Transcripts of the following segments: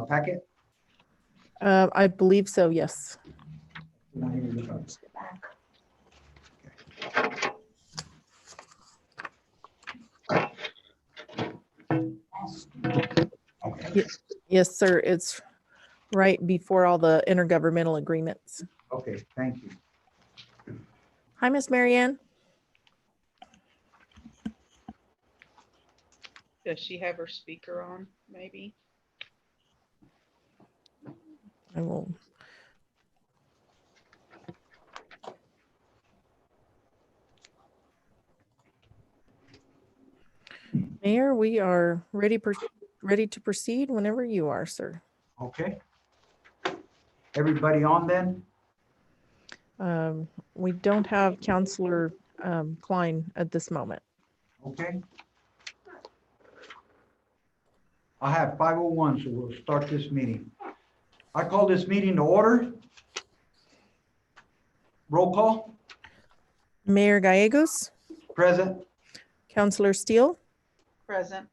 our packet? I believe so, yes. Okay. Yes, sir. It's right before all the intergovernmental agreements. Okay, thank you. Hi, Miss Marianne. Does she have her speaker on, maybe? I will. Mayor, we are ready to proceed whenever you are, sir. Okay. Everybody on then? We don't have Counselor Klein at this moment. Okay. I have 5:01, so we'll start this meeting. I call this meeting to order. Roll call. Mayor Gallegos, Present. Counselor Steele, Present.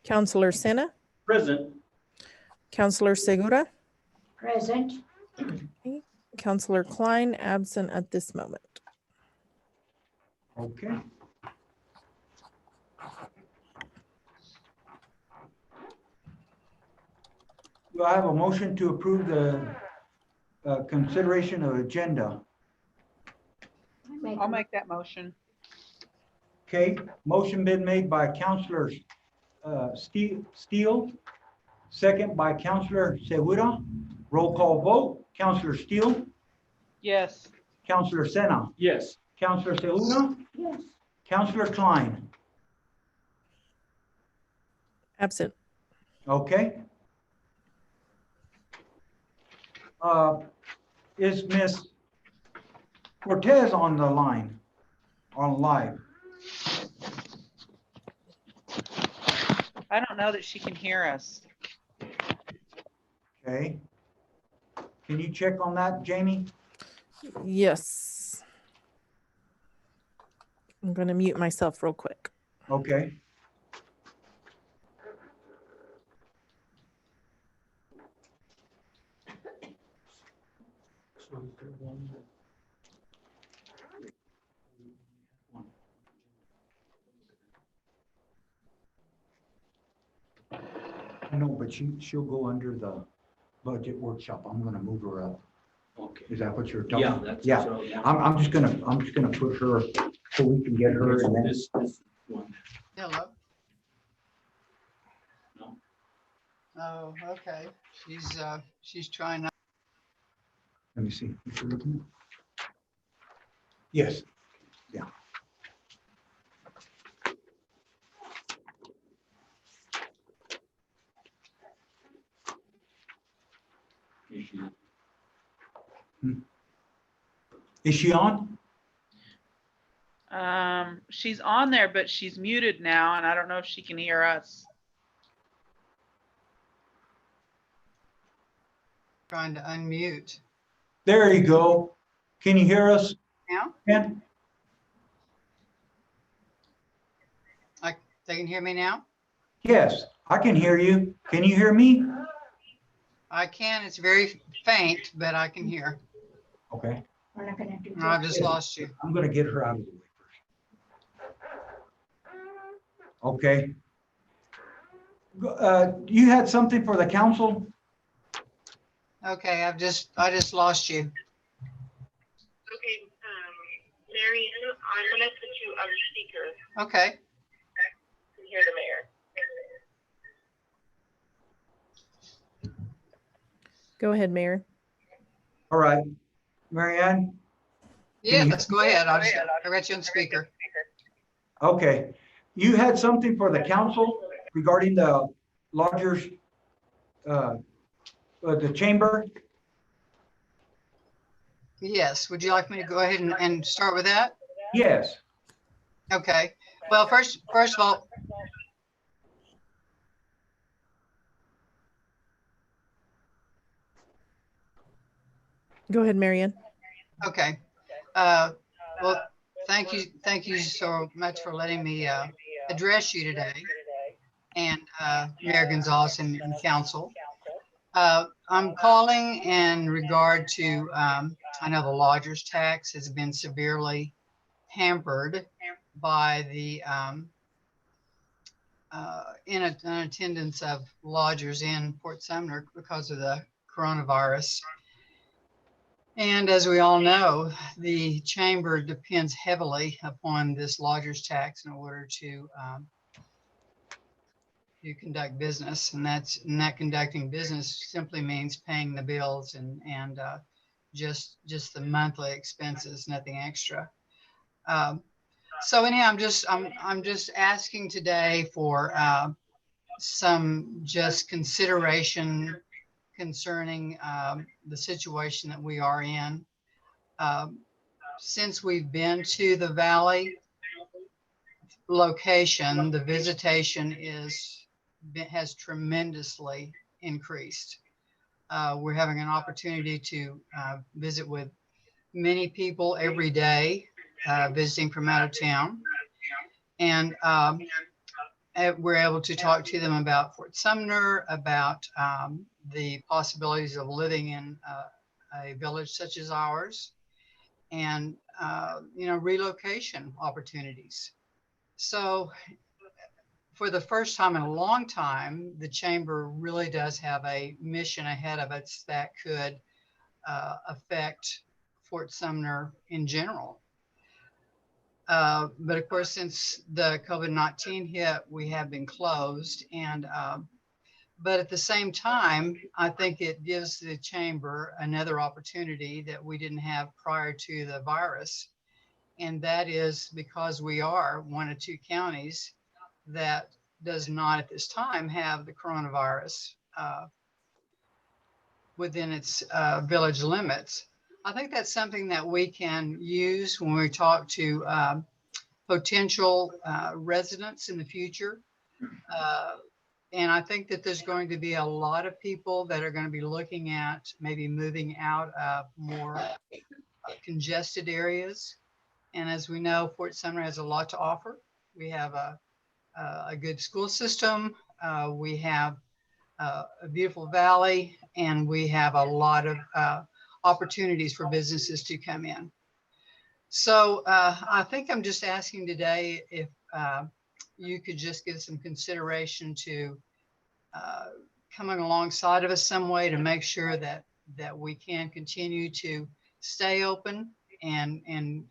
Counselor Sena, Present. Counselor Segura, Present. Counselor Klein absent at this moment. Okay. Do I have a motion to approve the consideration of agenda? I'll make that motion. Okay, motion been made by Counselor Steele, second by Counselor Segura. Roll call vote. Counselor Steele, Yes. Counselor Sena, Yes. Counselor Segura, Yes. Counselor Counselor Klein. Absent. Okay. Is Miss Cortez on the line, on live? I don't know that she can hear us. Okay. Can you check on that, Jamie? Yes. I'm going to mute myself real quick. Okay. I know, but she'll go under the budget workshop. I'm gonna move her up. Okay. Is that what you're talking? Yeah, that's. Yeah. so, yeah. I'm just gonna put her so we can get her and then. This one. Hello. No. Oh, okay. She's trying not. Let me see. Is she looking? Yes. Yeah. Is she on? She's on there, but she's muted now, and I don't know if she can hear us. Trying to unmute. There you go. Can you hear us? Now? Ken? They can hear me now? Yes, I can hear you. Can you hear me? I can. It's very faint, but I can hear. Okay, We're not gonna do. Oh, I've just lost you. I'm gonna get her out of the way first. Okay. You had something for the council? Okay, I just lost you. Okay, Mary, I'm gonna put you on speaker. Okay. You can hear the mayor. Go ahead, Mayor. All right. Mary Ann? Yeah, let's go ahead. I got you on speaker. Okay. You had something for the council regarding the lodgers, the chamber? Yes. Would you like me to go ahead and start with that? Yes. Okay. Well, first of all, Go ahead, Marianne. okay. Well, thank you so much for letting me address you today, and Mayor Gonzalez and council. I'm calling in regard to, I know the lodger's tax has been severely hampered by the attendance of lodgers in Fort Sumner because of the coronavirus. And as we all know, the chamber depends heavily upon this lodger's tax in order to conduct business, and that conducting business simply means paying the bills and just the monthly expenses, nothing extra. So anyhow, I'm just asking today for some just consideration concerning the situation that we are in. Since we've been to the Valley location, the visitation has tremendously increased. We're having an opportunity to visit with many people every day, visiting from out of town. And we're able to talk to them about Fort Sumner, about the possibilities of living in a village such as ours, and relocation opportunities. So for the first time in a long time, the chamber really does have a mission ahead of it that could affect Fort Sumner in general. But of course, since the COVID-19 hit, we have been closed. But at the same time, I think it gives the chamber another opportunity that we didn't have prior to the virus. And that is because we are one of two counties that does not at this time have the coronavirus within its village limits. I think that's something that we can use when we talk to potential residents in the future. And I think that there's going to be a lot of people that are going to be looking at maybe moving out of more congested areas. And as we know, Fort Sumner has a lot to offer. We have a good school system. We have a beautiful valley, and we have a lot of opportunities for businesses to come in. So I think I'm just asking today if you could just give some consideration to coming alongside of us some way to make sure that we can continue to stay open and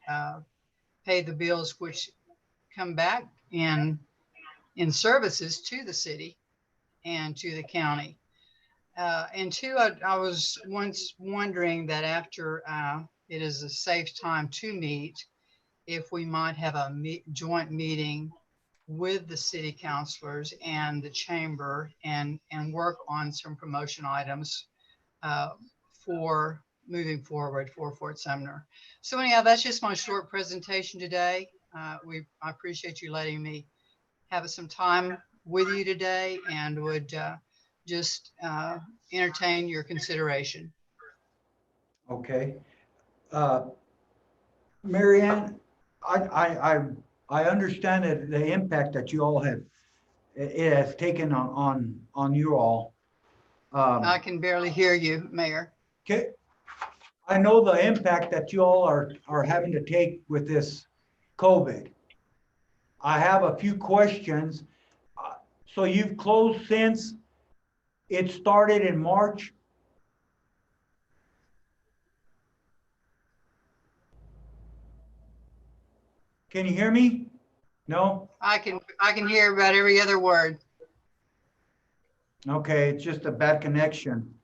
pay the bills which come back in services to the city and to the county. And two, I was once wondering that after it is a safe time to meet, if we might have a joint meeting with the city councilors and the chamber and work on some promotion items for moving forward for Fort Sumner. So anyhow, that's just my short presentation today. I appreciate you letting me have some time with you today, and would just entertain your consideration. Okay. Mary Ann, I understand that the impact that you all have, it has taken on you all. I can barely hear you, Mayor. Okay. I know the impact that you all are having to take with this COVID. I have a few questions. So you've closed since it started in March? Can you hear me? No? I can hear about every other word. Okay, it's just a bad connection.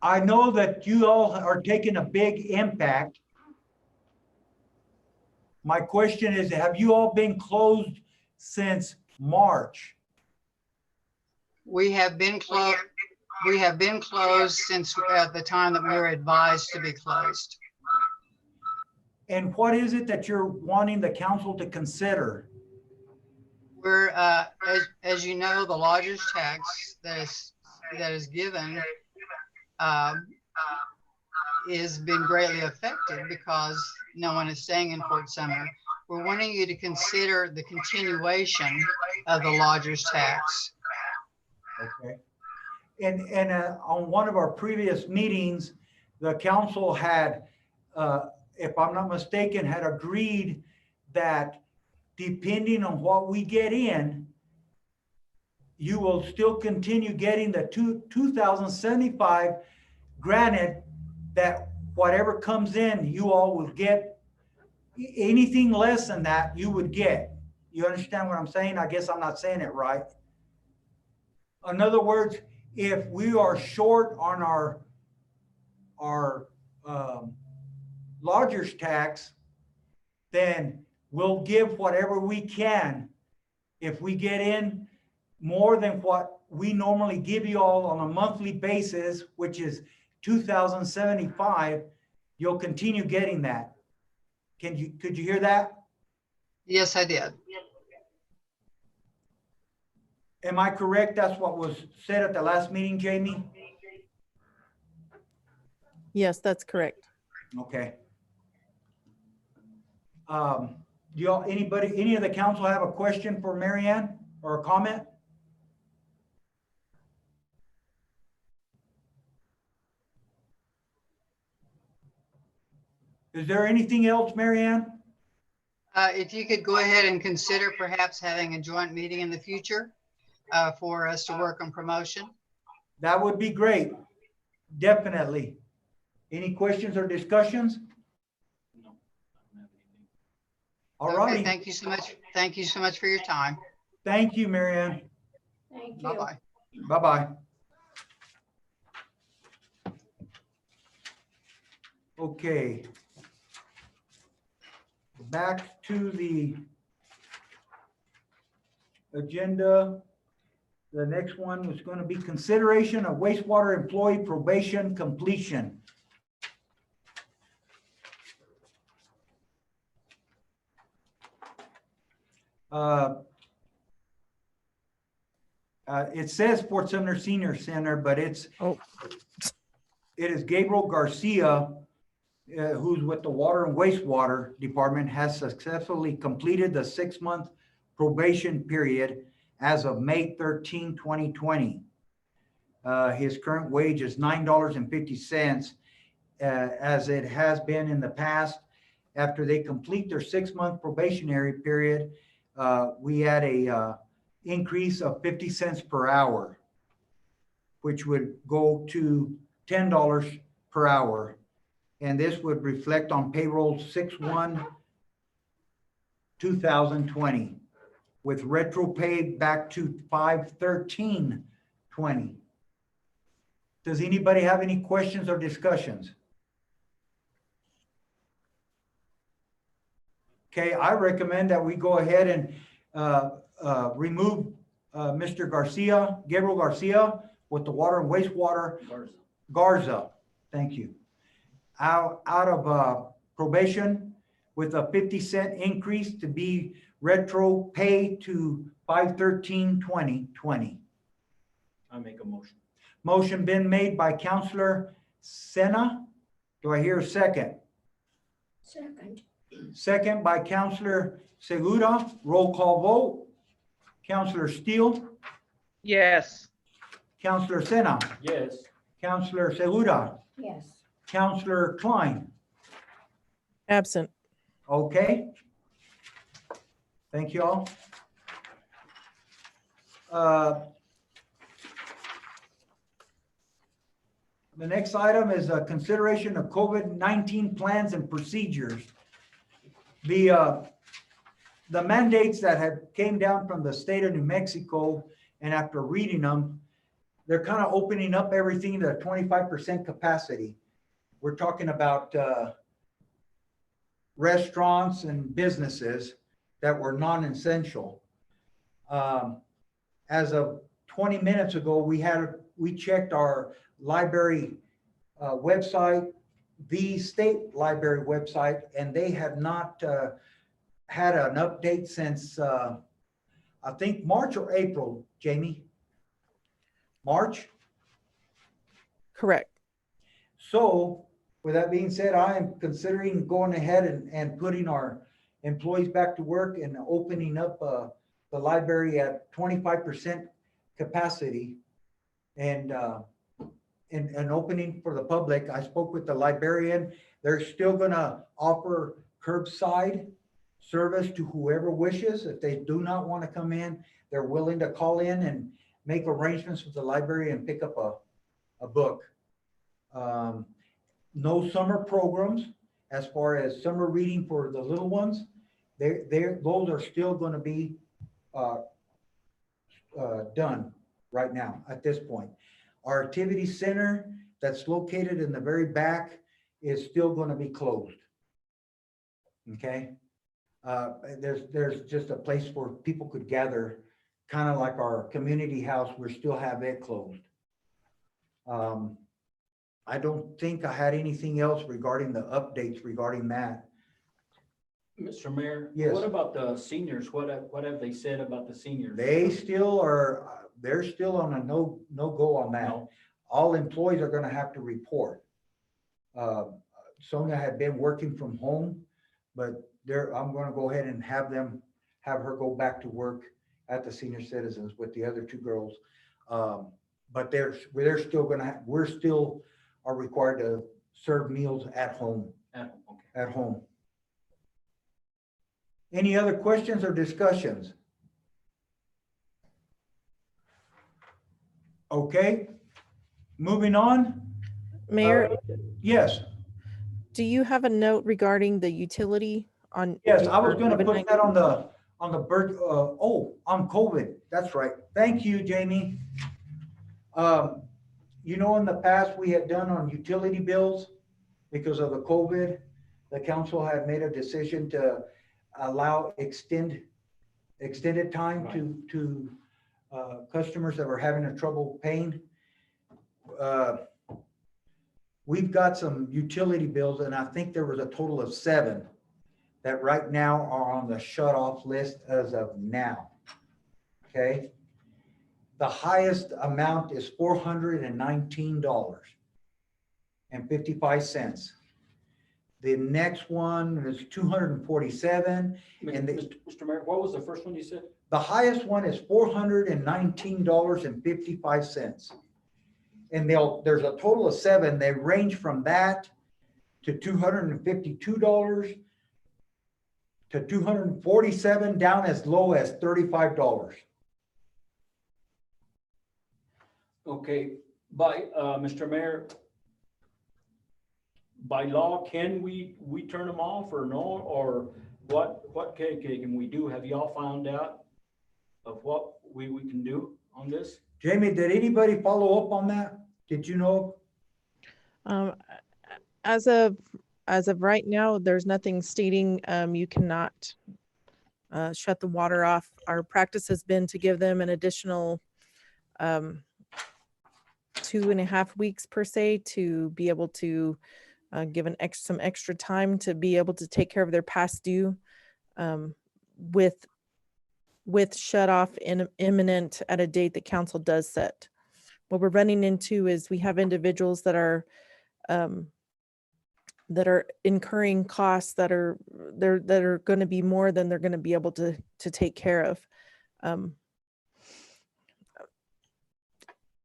I know that you all are taking a big impact. My question is, have you all been closed since March? We have been closed. We have been closed since the time that we were advised to be closed. And what is it that you're wanting the council to consider? We're, as you know, the lodger's tax that is given has been greatly affected because no one is staying in Fort Sumner. we're wanting you to consider the continuation of the lodger's tax. Okay. And on one of our previous meetings, the council had, if I'm not mistaken, had agreed that depending on what we get in, you will still continue getting the 2,075. Granted that whatever comes in, you all will get. Anything less than that, you would get. You understand what I'm saying? I guess I'm not saying it right. In other words, if we are short on our lodger's tax, then we'll give whatever we can. If we get in more than what we normally give you all on a monthly basis, which is 2,075, you'll continue getting that. Could you hear that? Yes, I did. Am I correct? That's what was said at the last meeting, Jamie? Yes, that's correct. Okay. Do y'all, any of the council have a question for Mary Ann or a comment? Is there anything else, Mary Ann? If you could go ahead and consider perhaps having a joint meeting in the future for us to work on promotion. That would be great. Definitely. Any questions or discussions? No, I don't have anything. All Okay, righty. thank you so much. Thank you so much for your time. Thank you, Mary Ann. Thank you. Bye-bye. Bye-bye. Okay. Back to the agenda. The next one was going to be consideration of wastewater employee probation completion. It says Fort Sumner Senior Center, but it is Gabriel Garcia, who's with the Water and Wastewater Department, has successfully completed the 6-month probation period as of May 13, 2020. His current wage is $9.50, as it has been in the past. After they complete their 6-month probationary period, we had a increase of 50 cents per hour, which would go to $10 per hour. And this would reflect on payroll 6/1/2020 with retro pay back to 5/13/20. Does anybody have any questions or discussions? Okay, I recommend that we go ahead and remove Mr. Garcia, Gabriel Garcia, with the Water and Wastewater. Garza, thank you. Out of probation with a 50-cent increase to be retro pay to 5/13/2020. I make a motion. Motion been made by Counselor Sena. Do I hear a second? Second. Second by Counselor Segura. Roll call vote. Counselor Steele, Yes. Counselor Sena, Yes. Counselor Segura, Yes. Counselor Klein. Absent. Okay. Thank you all. The next item is a consideration of COVID-19 plans and procedures. The mandates that have came down from the state of New Mexico, and after reading them, they're kind of opening up everything to 25% capacity. We're talking about restaurants and businesses that were non-essential. As of 20 minutes ago, we checked our library website, the state library website, and they had not had an update since I think March or April, Jamie? March? Correct. So with that being said, I am considering going ahead and putting our employees back to work and opening up the library at 25% capacity and opening for the public. I spoke with the librarian. They're still gonna offer curbside service to whoever wishes. If they do not want to come in, they're willing to call in and make arrangements with the library and pick up a book. No summer programs as far as summer reading for the little ones. Those are still going to be done right now at this point. Our activity center that's located in the very back is still going to be closed. Okay. There's just a place where people could gather, kind of like our community house. We still have it closed. I don't think I had anything else regarding the updates regarding that. Mr. Mayor? Yes. What about the seniors? What have they said about the seniors? They're still on a no go on that. No. All employees are gonna have to report. Sonia had been working from home, but I'm gonna go ahead and have her go back to work at the senior citizens with the other two girls. But we're still are required to serve meals at home. Okay. At home. Any other questions or discussions? Okay, moving on. Mayor, Yes, do you have a note regarding the utility on? yes, I was for gonna put COVID-19? that on the bird, on COVID. That's right. Thank you, Jamie. You know, in the past, we had done on utility bills because of the COVID. The council had made a decision to allow extended time to customers that were having a trouble paying. We've got some utility bills, and I think there was a total of 7 that right now are on the shut-off list as of now. Okay? The highest amount is $419.55. The next one is $247. And Mr. Mayor, what was the first one you said? The highest one is $419.55. And there's a total of 7. They range from that to $252 to $247, down as low as $35. Okay, Mr. Mayor, by law, can we turn them off or no? Or what can we do? Have y'all found out of what we can do on this? Jamie, did anybody follow up on that? Did you know? As of right now, there's nothing stating you cannot shut the water off. Our practice has been to give them an additional 2.5 weeks per se to be able to give some extra time to be able to take care of their past due with shut off imminent at a date that council does set. What we're running into is we have individuals that are incurring costs that are going to be more than they're going to be able to take care of.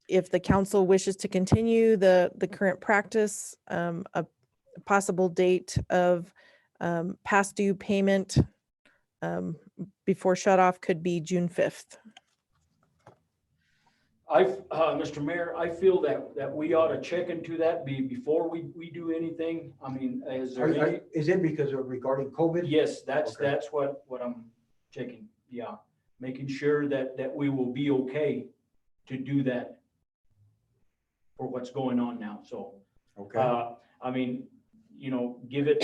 If the council wishes to continue the current practice, a possible date of past due payment before shut off could be June 5th. Mr. Mayor, I feel that we ought to check into that before we do anything. I mean, is there any? Is it because of regarding COVID? Yes, that's Okay. what I'm checking. Yeah, making sure that we will be okay to do that for what's going on now. So, Okay. I mean, give it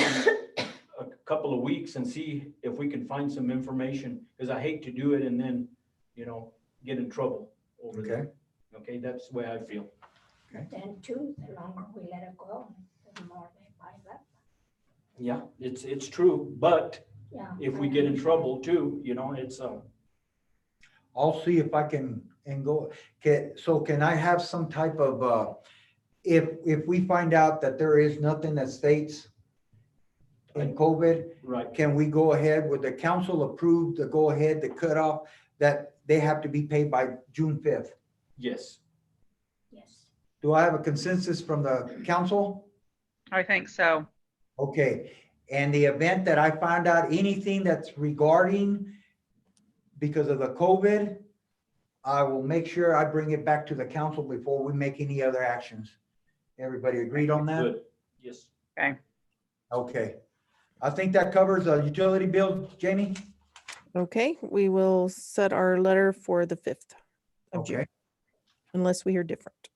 a couple of weeks and see if we can find some information, because I hate to do it and then, get in trouble over Okay. there. Okay, that's the way I feel. Then too, the longer we let it go, the more they pile up. Yeah, it's true, but Yeah. if I we get in understand. trouble too, it's I'll see if I can go. So can I have some type of, if we find out that there is nothing that states in COVID, Right, can we go ahead, would the council approve the go ahead, the cutoff, that they have to be paid by June 5th? yes. Yes. Do I have a consensus from the council? I think so. Okay, and the event that I find out anything that's regarding because of the COVID, I will make sure I bring it back to the council before we make any other actions. Everybody agreed on that? Good, yes. Okay. Okay. I think that covers the utility bill, Jamie? Okay, we will set our letter for the 5th of June, Okay. unless we hear different.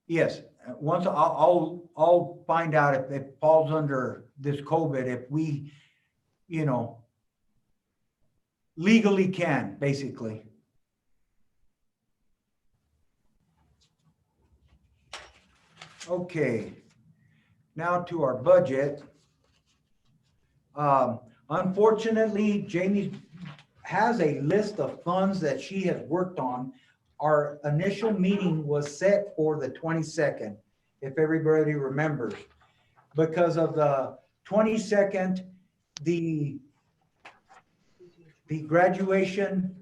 Yes, once I'll find out if it falls under this COVID, if we, legally can, basically. Okay, now to our budget. Unfortunately, Jamie has a list of funds that she has worked on. Our initial meeting was set for the 22nd, if everybody remembers. Because of the 22nd, the graduation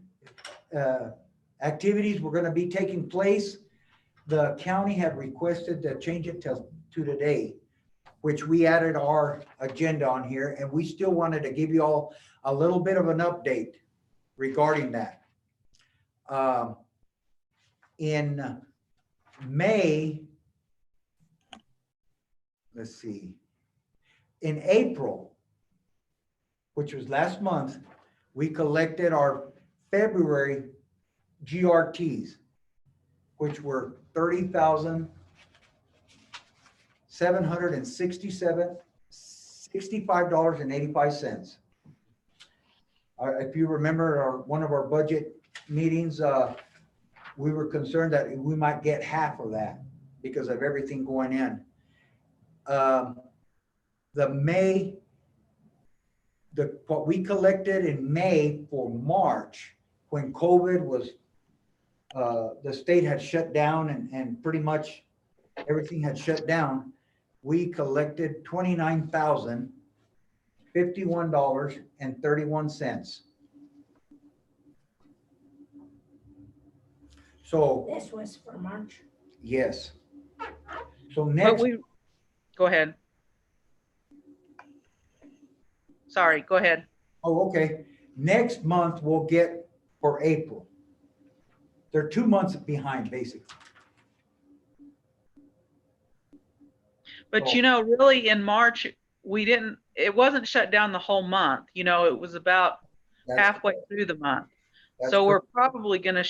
activities were going to be taking place. The county had requested to change it to today, which we added our agenda on here, and we still wanted to give you all a little bit of an update regarding that. In May, let's see, in April, which was last month, we collected our February GRTs, which were $30,765.85. If you remember one of our budget meetings, we were concerned that we might get half of that because of everything going in. What we collected in May for March, when COVID was, the state had shut down and pretty much everything had shut down, we collected $29,051.31. So, This was for March. yes. So But next, go ahead. Sorry, go ahead. oh, okay. Next month we'll get for April. They're 2 months behind, basically. But Oh. really in March, it wasn't shut down the whole month. It was about That's halfway through the month. That's So we're correct. probably going to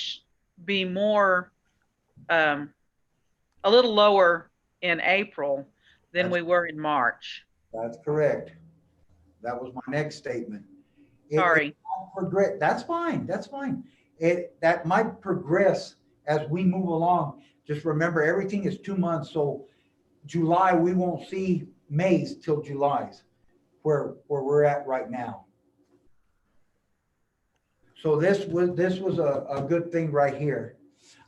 be more, a little lower in April than we were in March. That's correct. That was my next statement. Sorry. That's fine. That's fine. That might progress as we move along. Just remember, everything is 2 months. So July, we won't see May's till July's, where we're at right now. So this was a good thing right here.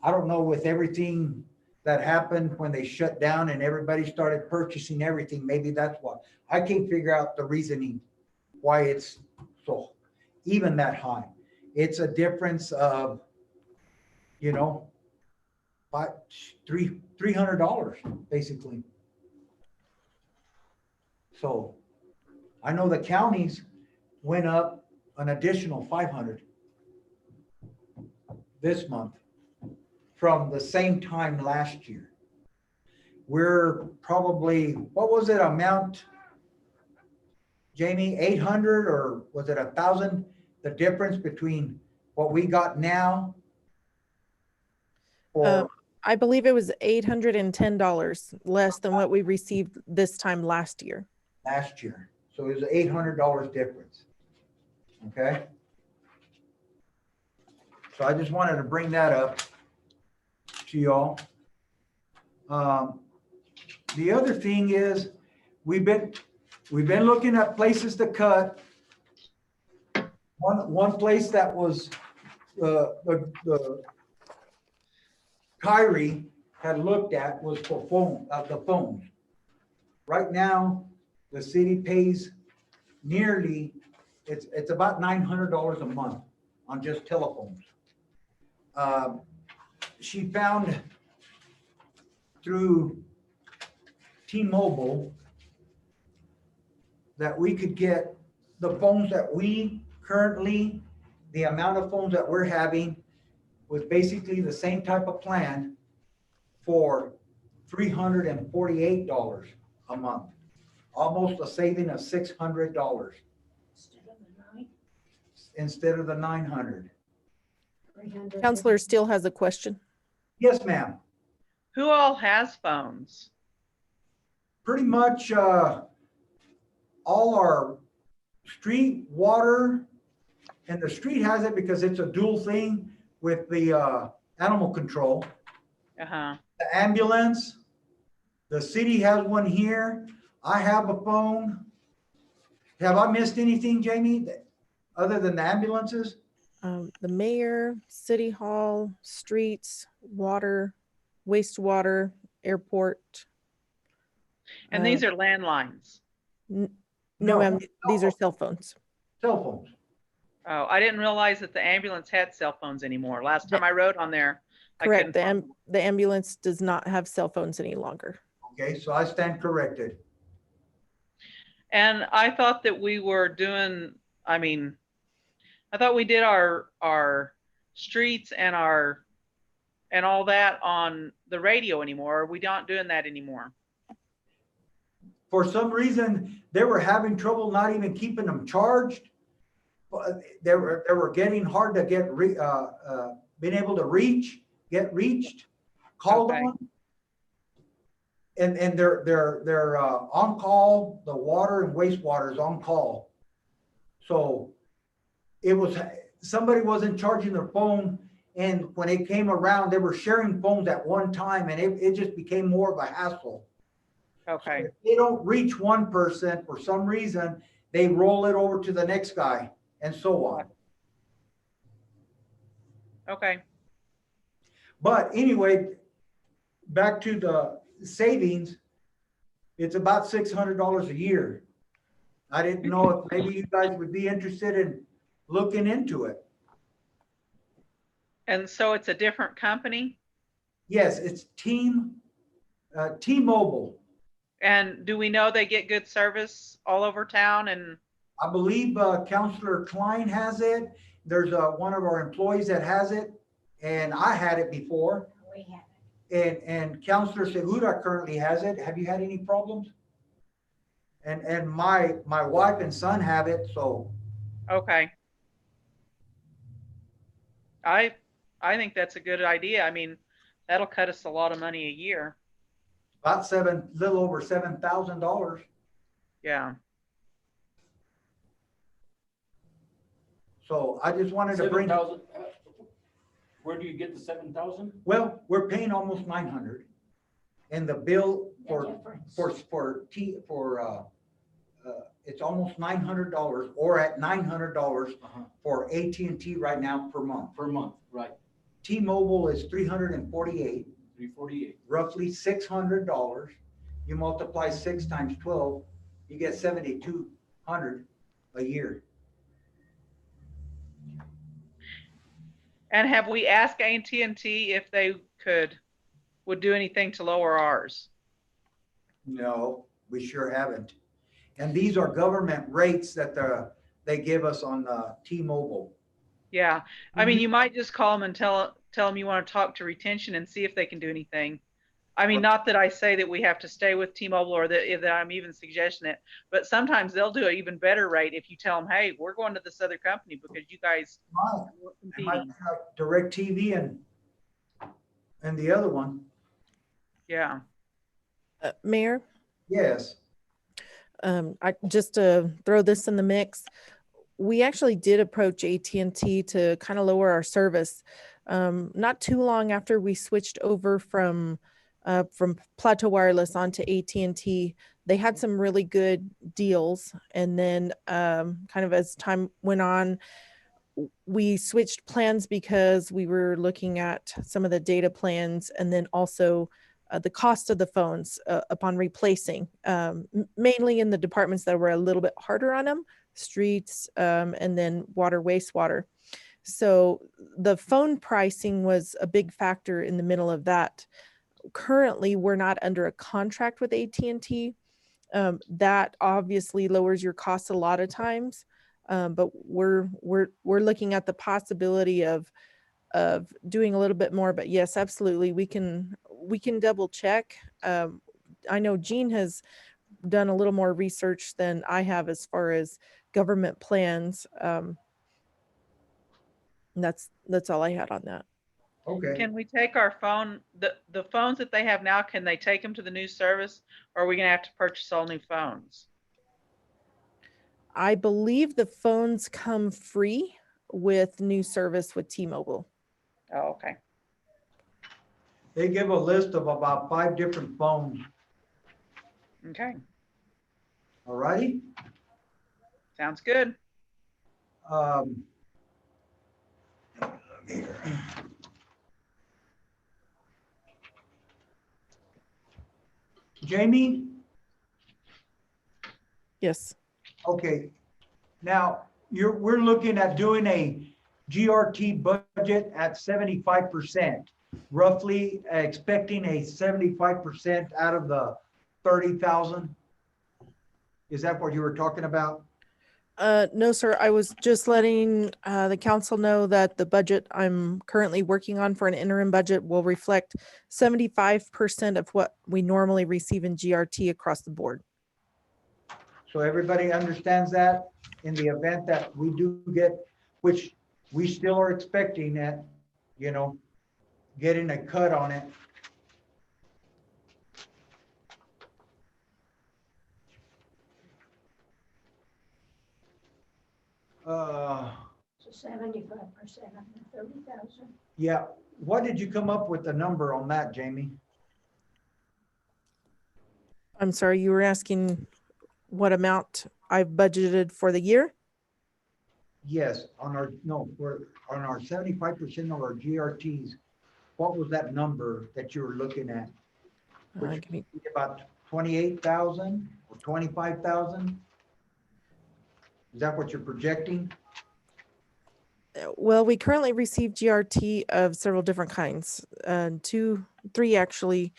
I don't know, with everything that happened when they shut down and everybody started purchasing everything, maybe that's why. I can't figure out the reasoning why it's so even that high. It's a difference of, $300 basically. So I know the counties went up an additional 500 this month from the same time last year. We're probably, what was it amount, Jamie, 800 or was it 1,000? The difference between what we got now or I believe it was $810 less than what we received this time last year. last year. So it was $800 difference. Okay. So I just wanted to bring that up to y'all. The other thing is we've been looking at places to cut. One place that was the Kyrie had looked at was for the phones. Right now, the city pays nearly, it's about $900 a month on just telephones. She found through T-Mobile that we could get the phones that we currently, the amount of phones that we're having was basically the same type of plan for $348 a month, almost a saving of $600 instead of the 900. 300. Counselor still has a question. Yes, ma'am. Who all has phones? Pretty much all our street, water, and the street has it because it's a dual thing with the animal control. Uh-huh. The ambulance, the city has one here. I have a phone. Have I missed anything, Jamie, other than the ambulances? The mayor, city hall, streets, water, wastewater, airport. And these are landlines. No, No. ma'am, these are cell phones. Cell phones. Oh, I didn't realize that the ambulance had cell phones anymore. Last time I rode on there, I Correct. couldn't The ambulance does not have cell phones any longer. Okay, so I stand corrected. And I thought that we were doing, I mean, I thought we did our streets and all that on the radio anymore. We're not doing that anymore. For some reason, they were having trouble not even keeping them charged. But they were getting hard to get being able to get reached, called Okay. on. And they're on call, the water and wastewater is on call. So it was, somebody wasn't charging their phone, and when it came around, they were sharing phones at one time, and it just became more of a hassle. Okay. If they don't reach one person for some reason, they roll it over to the next guy and so on. Okay. But anyway, back to the savings, it's about $600 a year. I didn't know if maybe you guys would be interested in looking into it. And so it's a different company? Yes, it's T-Mobile. And do we know they get good service all over town? And I believe Counselor Klein has it. There's one of our employees that has it, and I had it before. We have it. And Counselor Segura currently has it. Have you had any problems? And my wife and son have it, so. okay. I think that's a good idea. I mean, that'll cut us a lot of money a year. About little over $7,000. Yeah. So I just wanted to bring, 7,000. Where do you get the 7,000? well, we're paying almost 900. And the bill The difference. it's almost $900 or at $900 for AT&T right now per month. Per month, right? T-Mobile is 348, 348. roughly $600. You multiply 6 times 12, you get 7,200 a year. And have we asked AT&T if they would do anything to lower ours? No, we sure haven't. And these are government rates that they give us on the T-Mobile. Yeah. I mean, you might just call them and tell them you want to talk to retention and see if they can do anything. I mean, not that I say that we have to stay with T-Mobile or that I'm even suggesting it, but sometimes they'll do an even better rate if you tell them, hey, we're going to this other company because you guys are It might competing. be like DirecTV and the other one. Yeah. Mayor, Yes. I just to throw this in the mix, we actually did approach AT&T to kind of lower our service. Not too long after we switched over from Plateau Wireless onto AT&T, they had some really good deals. And then kind of as time went on, we switched plans because we were looking at some of the data plans, and then also the cost of the phones upon replacing, mainly in the departments that were a little bit harder on them, streets, and then water, wastewater. So the phone pricing was a big factor in the middle of that. Currently, we're not under a contract with AT&T. That obviously lowers your costs a lot of times, but we're looking at the possibility of doing a little bit more. But yes, absolutely, we can double check. I know Jean has done a little more research than I have as far as government plans. That's all I had on that. Okay. Can we take our phone, the phones that they have now, can they take them to the new service, or are we gonna have to purchase all new phones? I believe the phones come free with new service with T-Mobile. Oh, okay. They give a list of about 5 different phones. Okay, All righty? sounds good. Here. Jamie? Yes. Okay. Now, we're looking at doing a GRT budget at 75%, roughly expecting a 75% out of the 30,000. Is that what you were talking about? No, sir. I was just letting the council know that the budget I'm currently working on for an interim budget will reflect 75% of what we normally receive in GRT across the board. So everybody understands that in the event that we do get, which we still are expecting that, you know, getting a cut on it. So 75% of the 30,000. Yeah, what did you come up with the number on that, Jamie? I'm sorry, you were asking what amount I've budgeted for the year? Yes, on our, no, we're on our 75% of our GRTs. What was that number that you were looking at? Which Give me- would be about 28,000 or 25,000? Is that what you're projecting? Well, we currently receive GRT of several different kinds. 3 actually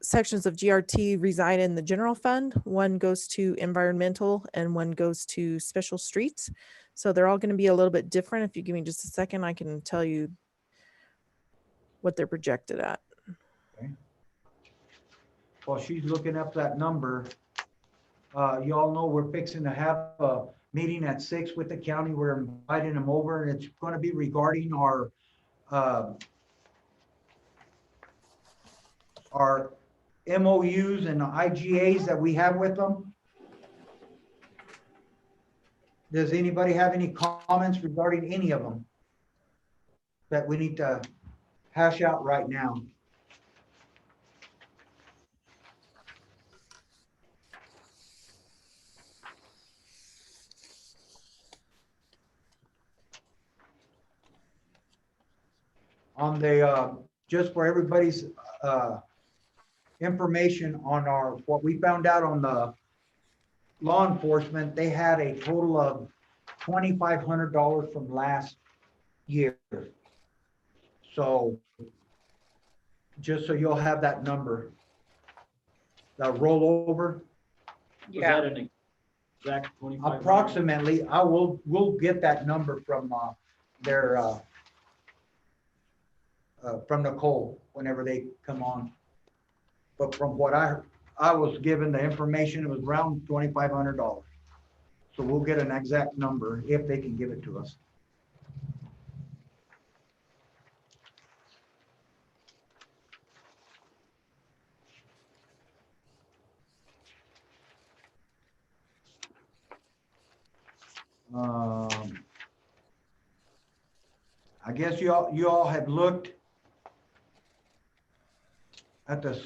sections of GRT reside in the general fund. One goes to environmental and one goes to special streets. So they're all going to be a little bit different. If you give me just a second, I can tell you what they're projected at. While she's looking up that number, you all know we're fixing to have a meeting at 6 with the county. We're inviting them over, and it's going to be regarding our MOUs and IGAs that we have with them. Does anybody have any comments regarding any of them that we need to hash out right now? On the, just for everybody's information on our, what we found out on the law enforcement, they had a total of $2,500 from last year. So just so you'll have that number, the rollover. Was Yeah, that an exact 25? Approximately, we'll get that number from their from Nicole whenever they come on. But from what I was given the information, it was around $2,500. So we'll get an exact number if they can give it to us. I guess you all have looked at the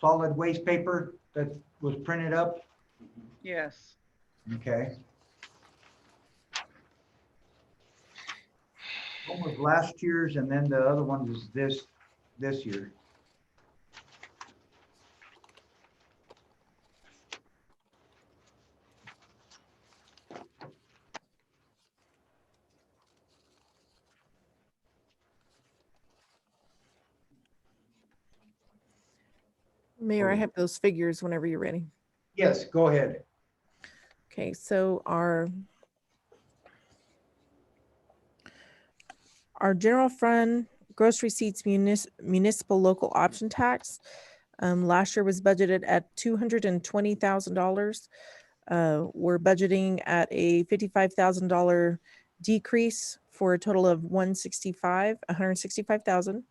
solid waste paper that was printed up. yes. Okay. One was last year's and then the other one was this year. Mayor, I have those figures whenever you're ready. Yes, go ahead. Okay, so our general fund gross receipts municipal local option tax last year was budgeted at $220,000. We're budgeting at a $55,000 decrease for a total of 165,000.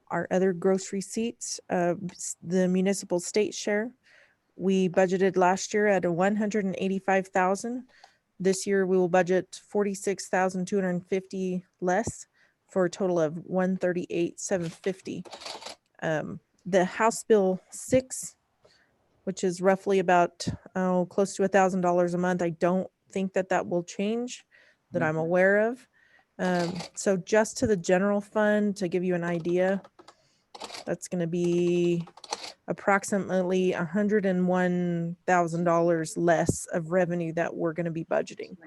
Our other gross receipts, the municipal state share, we budgeted last year at a 185,000. This year we will budget 46,250 less for a total of 138,750. The House Bill 6, which is roughly about close to $1,000 a month. I don't think that will change that I'm aware of. So just to the general fund, to give you an idea, that's going to be approximately $101,000 less of revenue that we're going to be budgeting.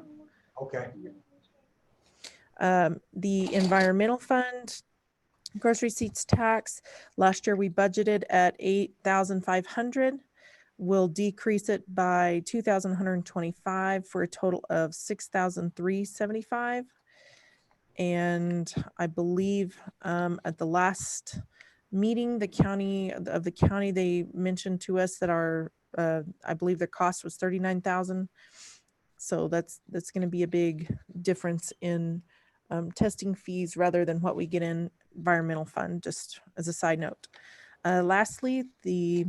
Okay. The environmental fund gross receipts tax, last year we budgeted at 8,500. We'll decrease it by 2,125 for a total of 6,375. And I believe at the last meeting, the county, they mentioned to us that I believe the cost was 39,000. So that's going to be a big difference in testing fees rather than what we get in environmental fund, just as a side note. Lastly, the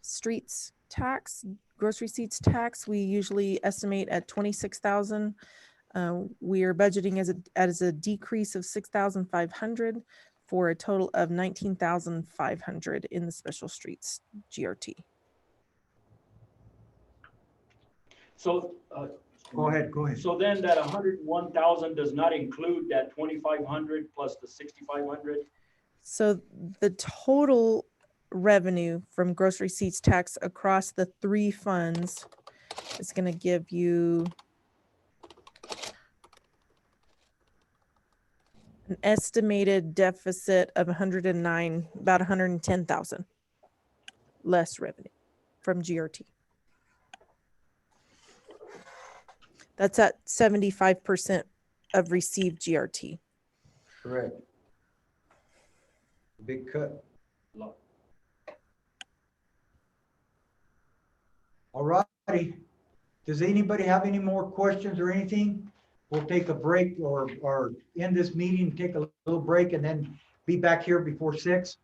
streets tax, gross receipts tax, we usually estimate at 26,000. We are budgeting as a decrease of 6,500 for a total of 19,500 in the special streets GRT. So, Go ahead, go ahead. so then that 101,000 does not include that 2,500 plus the 6,500? So the total revenue from gross receipts tax across the three funds is going to give you an estimated deficit of 109, about 110,000 less revenue from GRT. That's at 75% of received GRT. Correct. Big cut. All righty. Does anybody have any more questions or anything? We'll take a break or end this meeting, take a little break and then be back here before 6.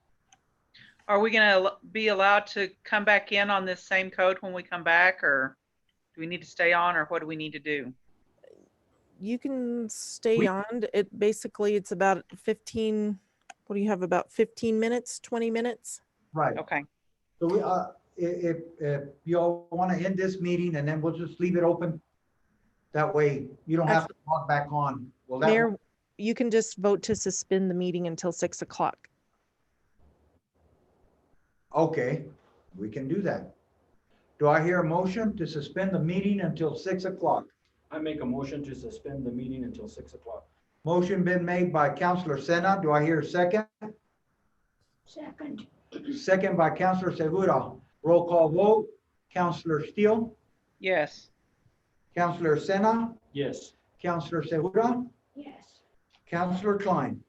Are we gonna be allowed to come back in on this same code when we come back, or do we need to stay on, or what do we need to do? You can stay on. It's about 15, what do you have, about 15 minutes, 20 minutes? Right. Okay. So we, if you all want to end this meeting and then we'll just leave it open. That way you don't have to log back on. Well, that, Mayor, you can just vote to suspend the meeting until 6 o'clock. okay, we can do that. Do I hear a motion to suspend the meeting until 6 o'clock? I make a motion to suspend the meeting until 6 o'clock. Motion been made by Councilor Sena. Do I hear a second? Second. Second by Councilor Segura. Roll call vote. Councilor Steele, Yes. Councilor Sena, Yes. Councilor Segura, Yes. Councilor Klein.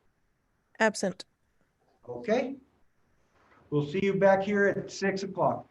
Absent. Okay. We'll see you back here at 6 o'clock.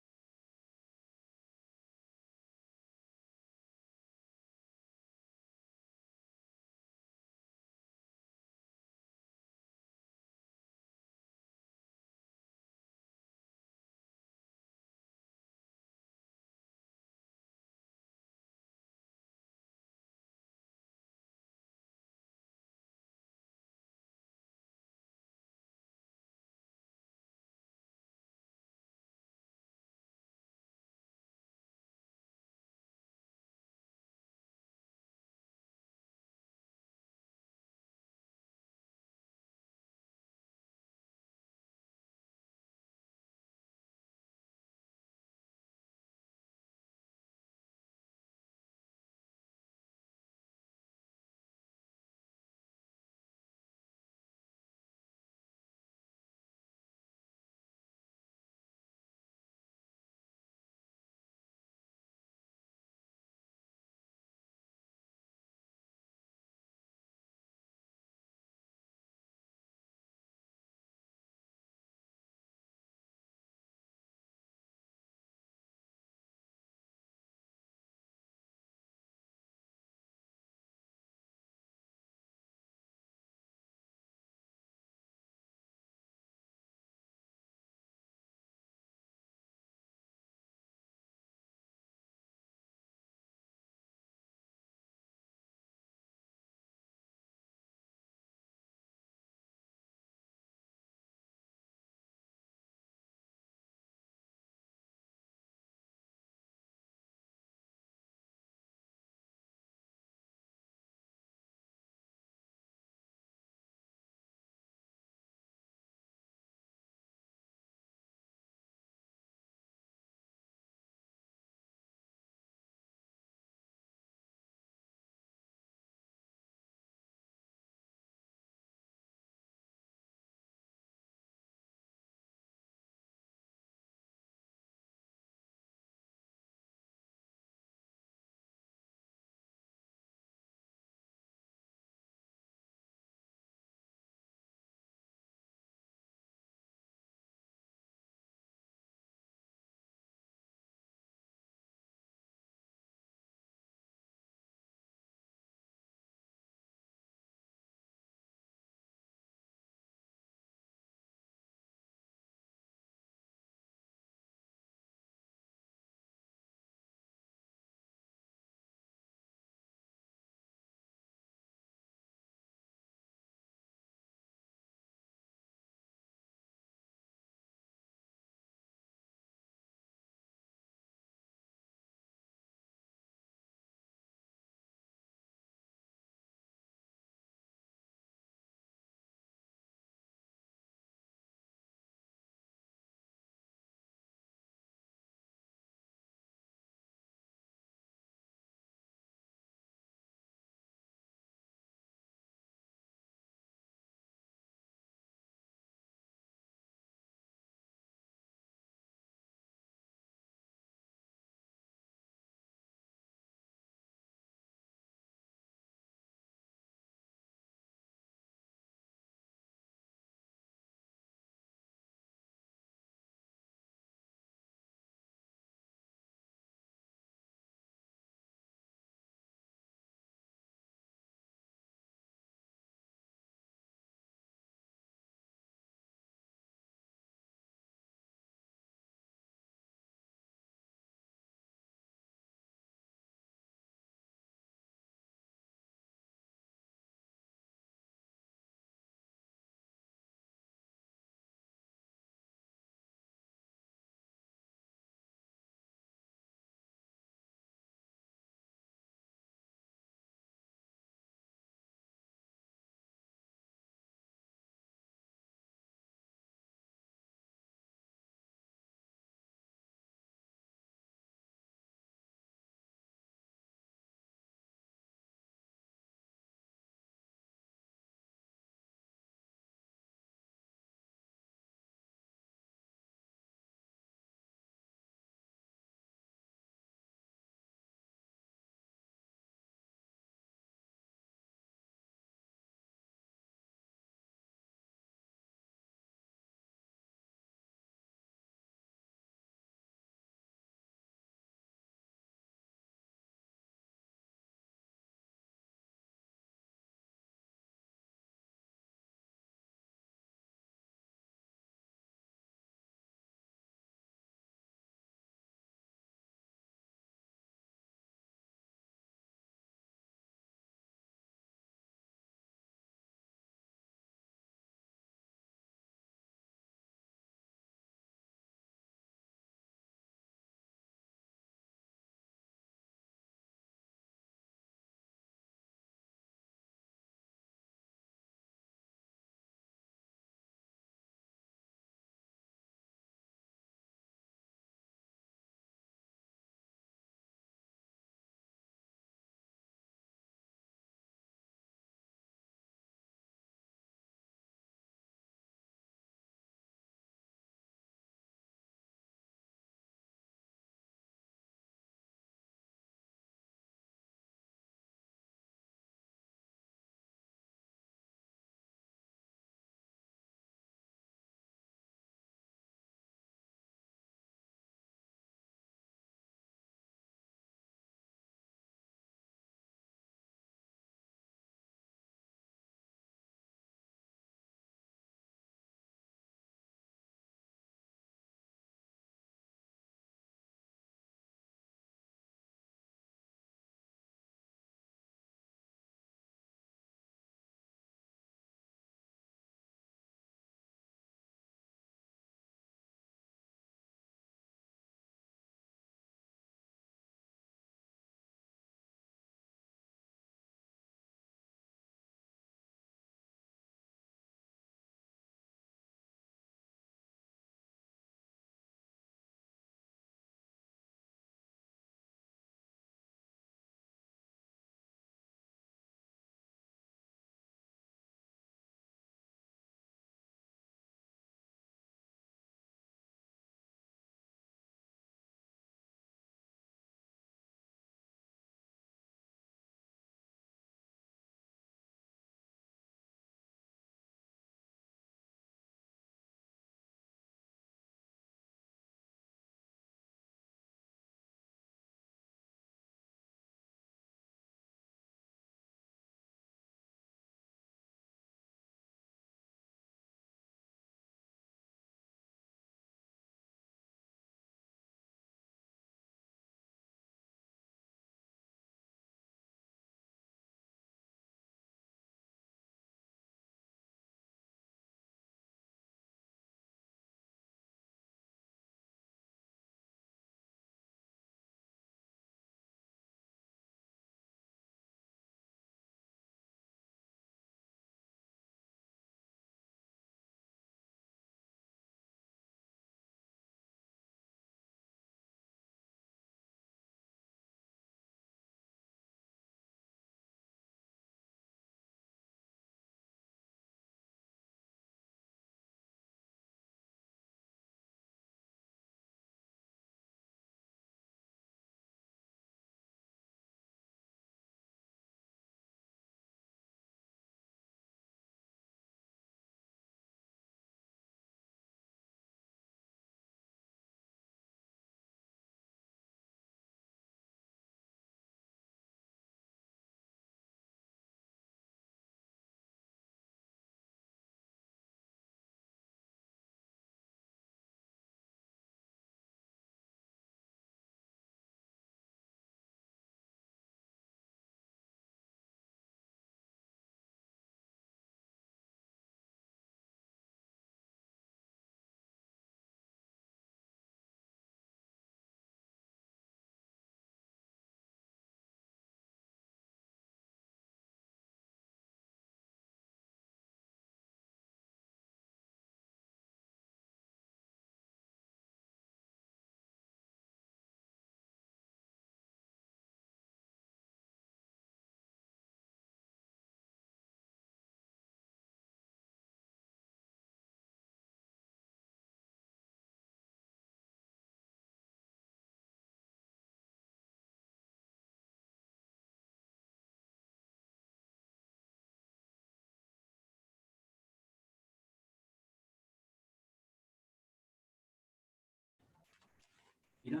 Mira,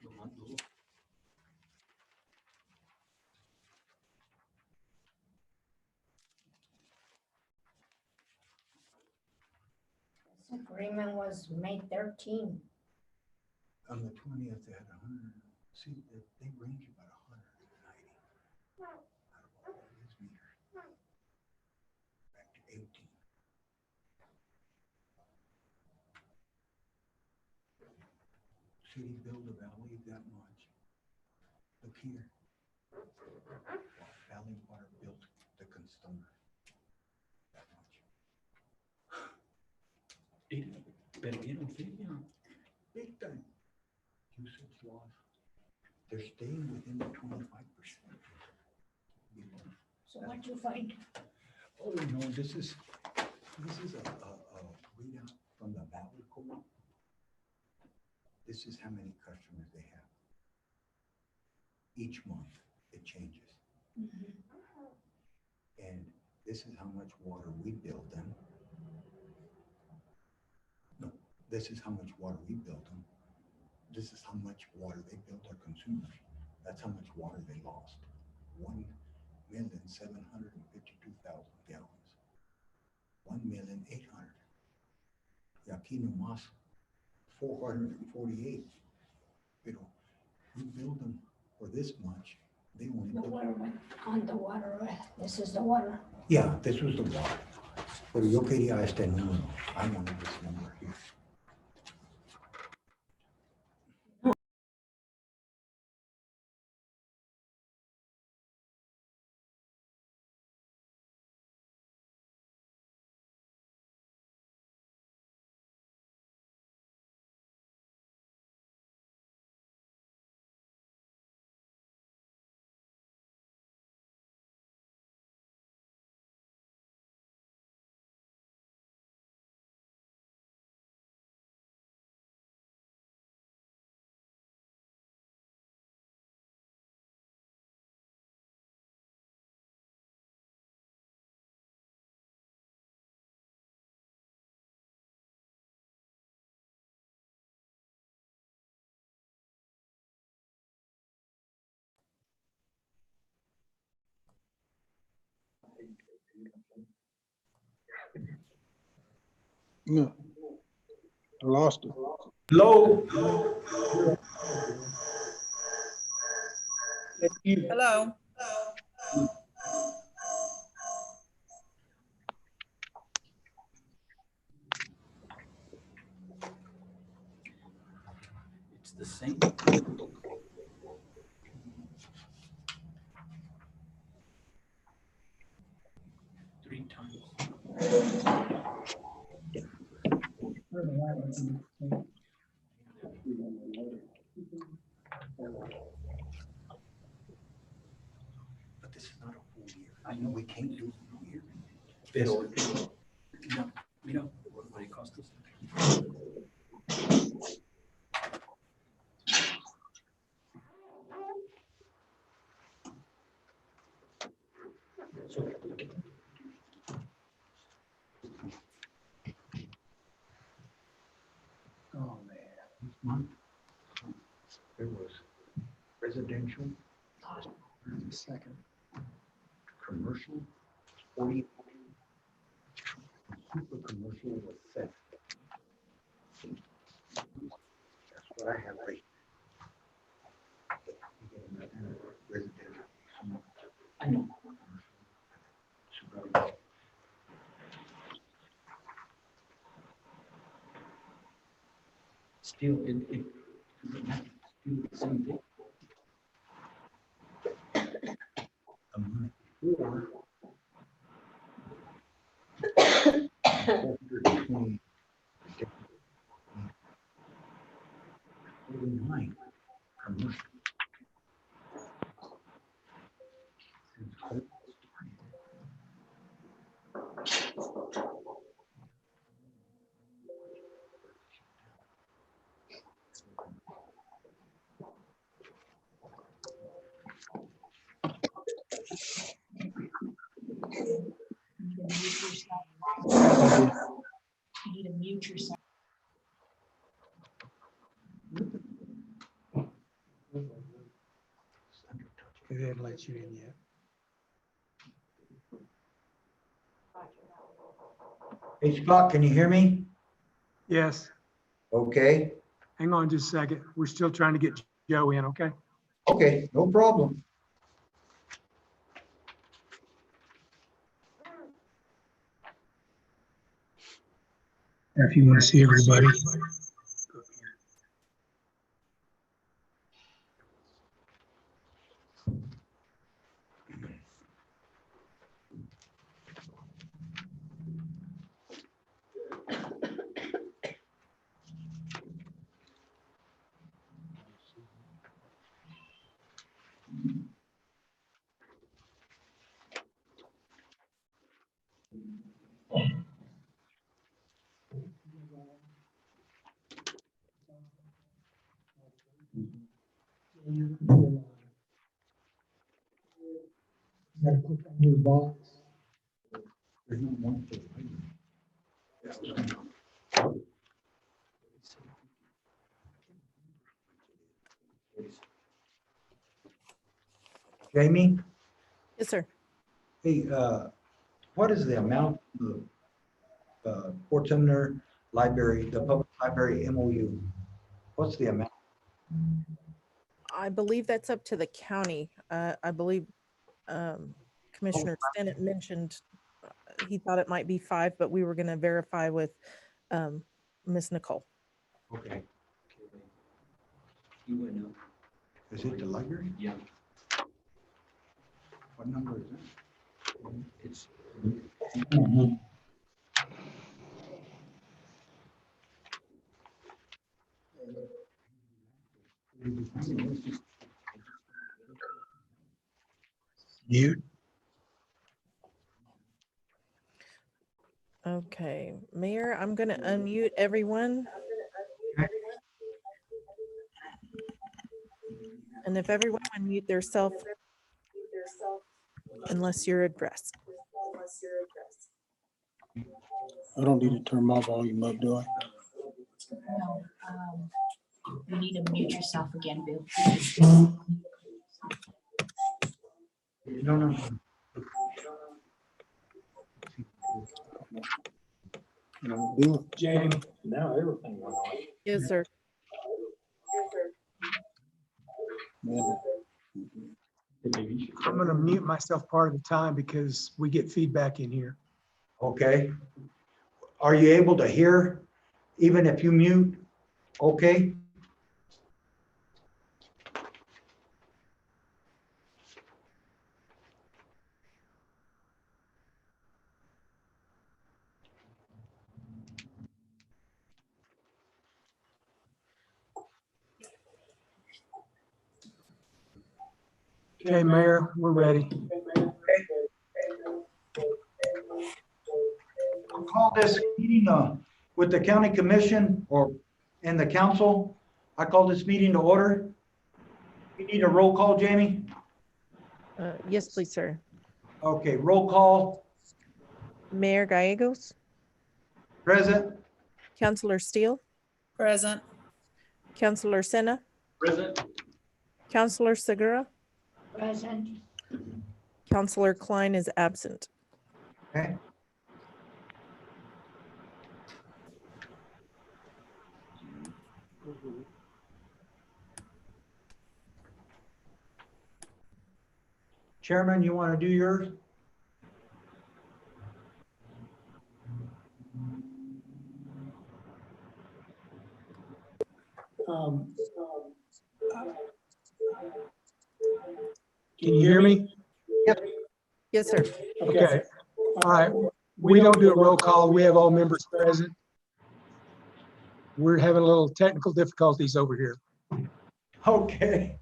lo mandó. This agreement was May 13. On the 20th, they had 100, see, they range about 190. Out of all these meters. Back to 18. City built a valley that much. Look here. Valley Water built the consumer that much. Perdieron feria. Big time. Usage loss. They're staying within the 25%. So what you find? Oh, no, this is a readout from the Valley Code. This is how many customers they have. Each month, it changes. And this is how much water we bill them. No, this is how much water we bill them. This is how much water they bill their consumers. That's how much water they lost. 1,752,000 gallons. 1,800,000. Y aquí nomás 448. Pero we bill them for this much. They only The bill. water went on the water. This is the water. Yeah, this was the water. Pero yo quería este número. I wanted this number here. No, I lost it. Hello? Hello. It's the same. 3 times. But this is not a full year. I know we can't do a full year. Pero, mira, mira what it cost us. So, Oh, man. This month, there was residential, Second. commercial, 40. Super commercial was 7. That's what I have right. Residential. I know. Super. Still, it still the same thing. A month before, 420, 49 commercial. Since COVID started. You need to mute yourself. They didn't let you in yet. Hey, Scott, can you hear me? Yes, Okay, hang on just a second. We're still trying to get Joe in, okay? okay, no problem. If you want to see everybody. Gotta click on your box. There's no one. Jamie, Yes, sir. hey, what is the amount of Fort Sumner Library, the public library MOU? What's the amount? I believe that's up to the county. I believe Commissioner Stennett mentioned he thought it might be 5, but we were going to verify with Miss Nicole. Okay, You went up. is it the library? Yeah. What number is it? It's. Mute. Okay, Mayor, I'm going to unmute everyone. And if everyone unmute their self, unless you're addressed. I don't need to turn my volume up, do I? No, you need to mute yourself again, Bill. No. No, do it. Jamie, Now everything went on. Yes, sir. Man, I'm gonna mute myself part of the time because we get feedback in here. Okay. Are you able to hear even if you mute? Okay, Okay, Mayor, we're ready. I'll call this meeting with the county commission and the council. I call this meeting to order. You need a roll call, Jamie? Yes, please, sir. Okay, roll call, Mayor Gallegos, present. Councilor Steele, Present. Councilor Senna, Present. Councilor Segura, Present. Councilor Klein is absent. Okay. Chairman, you want to do yours? Can you hear me? Yes, sir. Okay, all right. We don't do a roll call. We have all members present. We're having a little technical difficulties over here. Okay.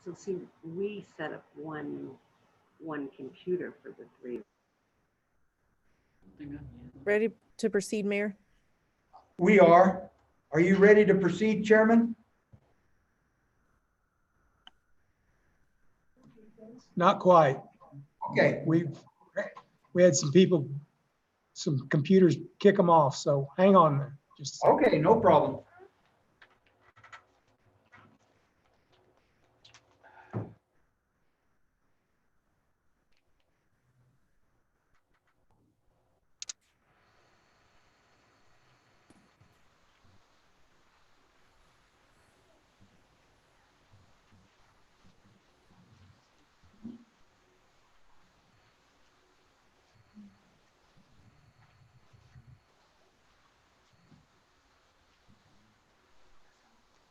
So see, we set up one computer for the three. Ready to proceed, Mayor? We are. Are you ready to proceed, Chairman? Not quite. Okay. We had some people some computers kick them off, so hang on there. Just a second. Okay, no problem.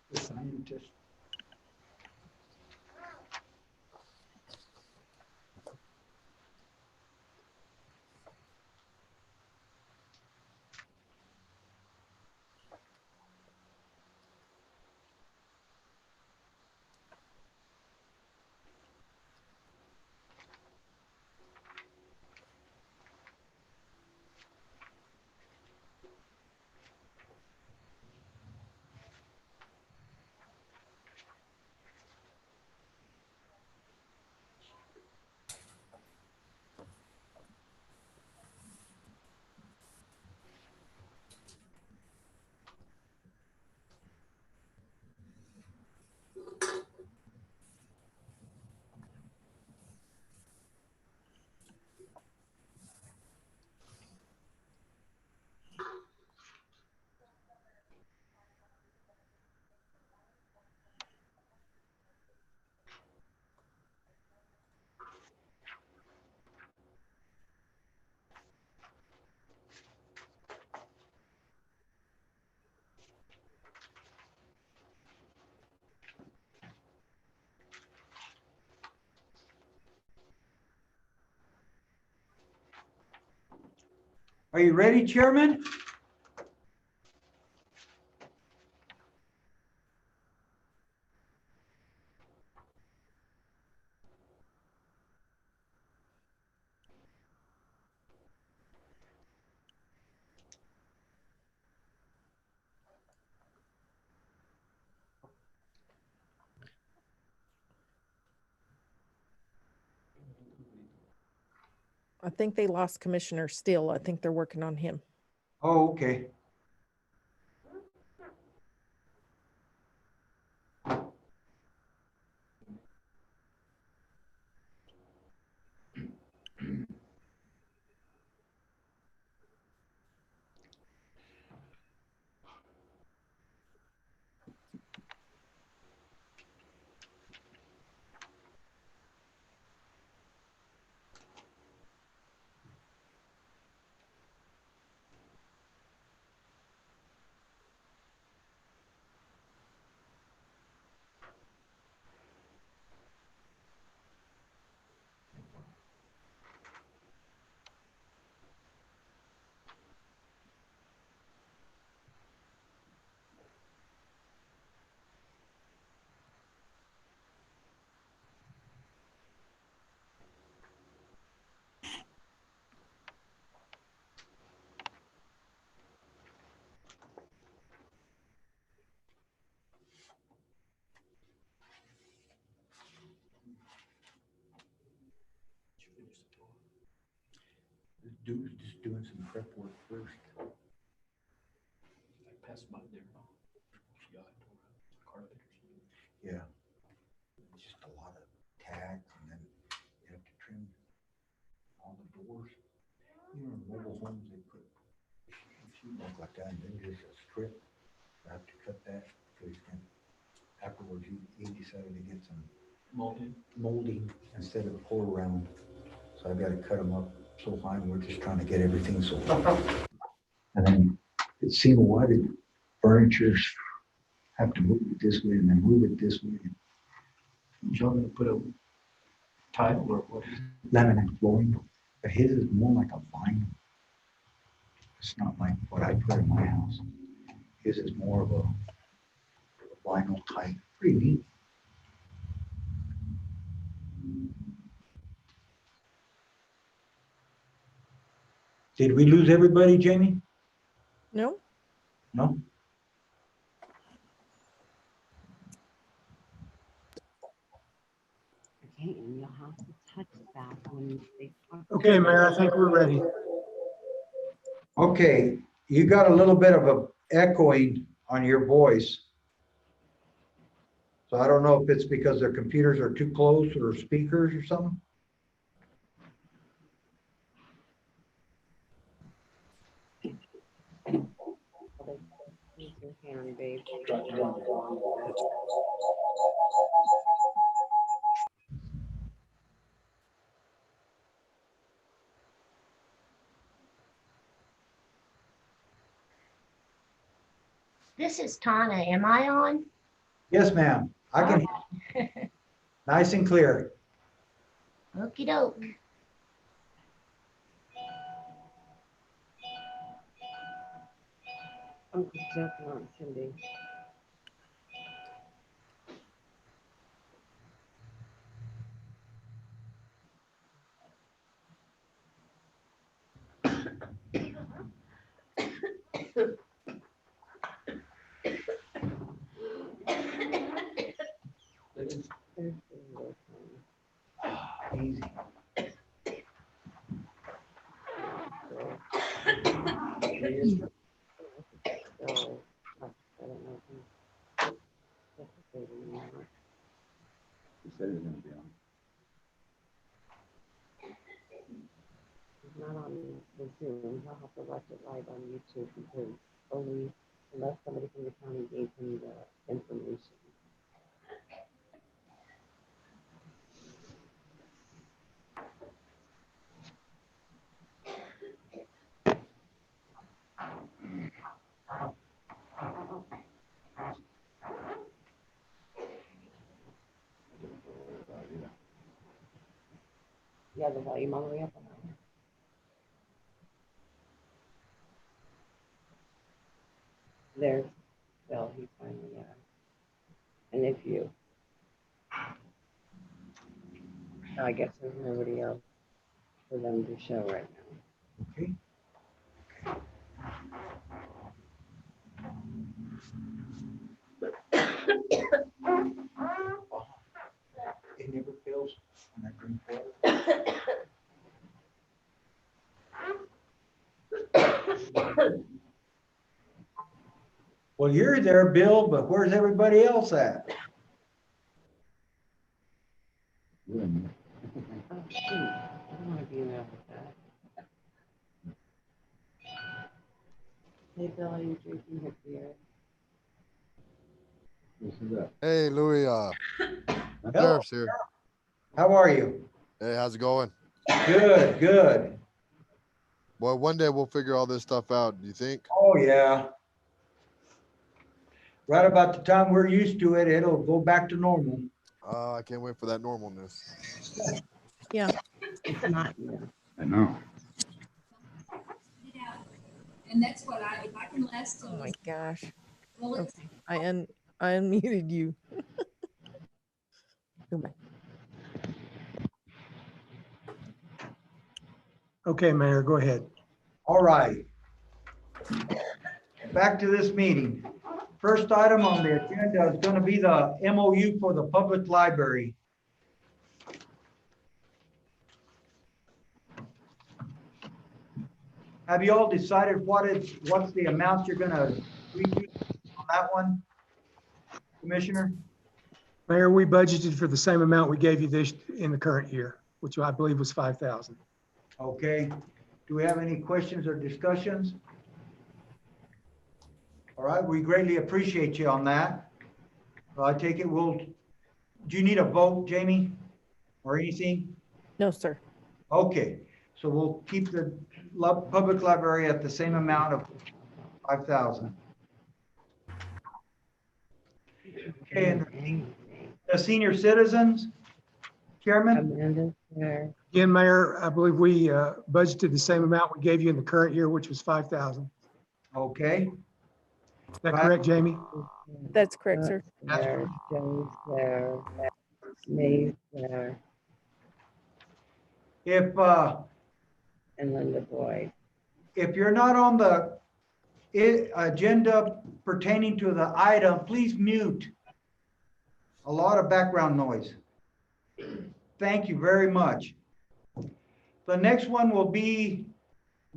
The scientist. Are you ready, Chairman? I think they lost Commissioner Steele. I think they're working on him. Oh, okay. Just doing some prep work first. I passed by there. Yeah. It's just a lot of tags, and then you have to trim all the doors. You know, in mobile homes, they put sheetrock like that, and then just a strip. I have to cut that, because afterwards, he decided to get some molding instead of pour around. So I've got to cut them up so fine, we're just trying to get everything so. And then it seemed, why did furnitures have to move it this way and then move it this way? Y'all gonna put a tile or what? Laminate flooring, but his is more like a vinyl. It's not like what I put in my house. His is more of a vinyl type, pretty neat. Did we lose everybody, Jamie? No? No? Okay, and you'll have to touch that when they talk. Okay, Mayor, I think we're ready. Okay, you got a little bit of a echoing on your voice. So I don't know if it's because their computers are too close or speakers or something. Use your hand, babe. This is Tana. Am I on? Yes, ma'am. I can, nice and clear. Okey doke. I'm just joking on Cindy. There's the little thing. Easy. So, I don't know. That's the thing, you know. He said he's gonna be on. It's not on the Zoom. He'll have to watch it live on YouTube because only unless somebody from the county gave him the information. Yeah, the volume all the way up on that one. There's Bill, he finally, and if you, I guess there's nobody else for them to show right now. Okay. It never fails when I drink water. Well, you're there, Bill, but where's everybody else at? Oh, shoot, I don't want to be in there with that. Hey, Bill, are you drinking your beer? Hey, Louis, Hello. Sheriff's here. How are you? Hey, how's it going? Good, good. Well, one day we'll figure all this stuff out. Do you think? Oh, yeah. Right about the time we're used to it, it'll go back to normal. I can't wait for that normalness. Yeah. It's not you. I know. And that's what if I can last Oh till, my gosh. well, it's, Okay. I unmuted you. Go back. Okay, Mayor, go ahead. All right. Back to this meeting. First item on the agenda is going to be the MOU for the public library. Have you all decided what's the amount you're going to redo on that one, Commissioner? Mayor, we budgeted for the same amount we gave you this in the current year, which I believe was 5,000. Okay. Do we have any questions or discussions? All right, we greatly appreciate you on that. I take it do you need a vote, Jamie, or anything? No, sir. Okay, so we'll keep the public library at the same amount of 5,000. Okay, and the senior citizens, Chairman? Amanda's there. Again, Mayor, I believe we budgeted the same amount we gave you in the current year, which was 5,000. Okay, Is that correct, Jamie? That's correct, sir. There, Joe's there, May's there, if and Linda Boyd. you're not on the agenda pertaining to the item, please mute. A lot of background noise. Thank you very much. The next one will be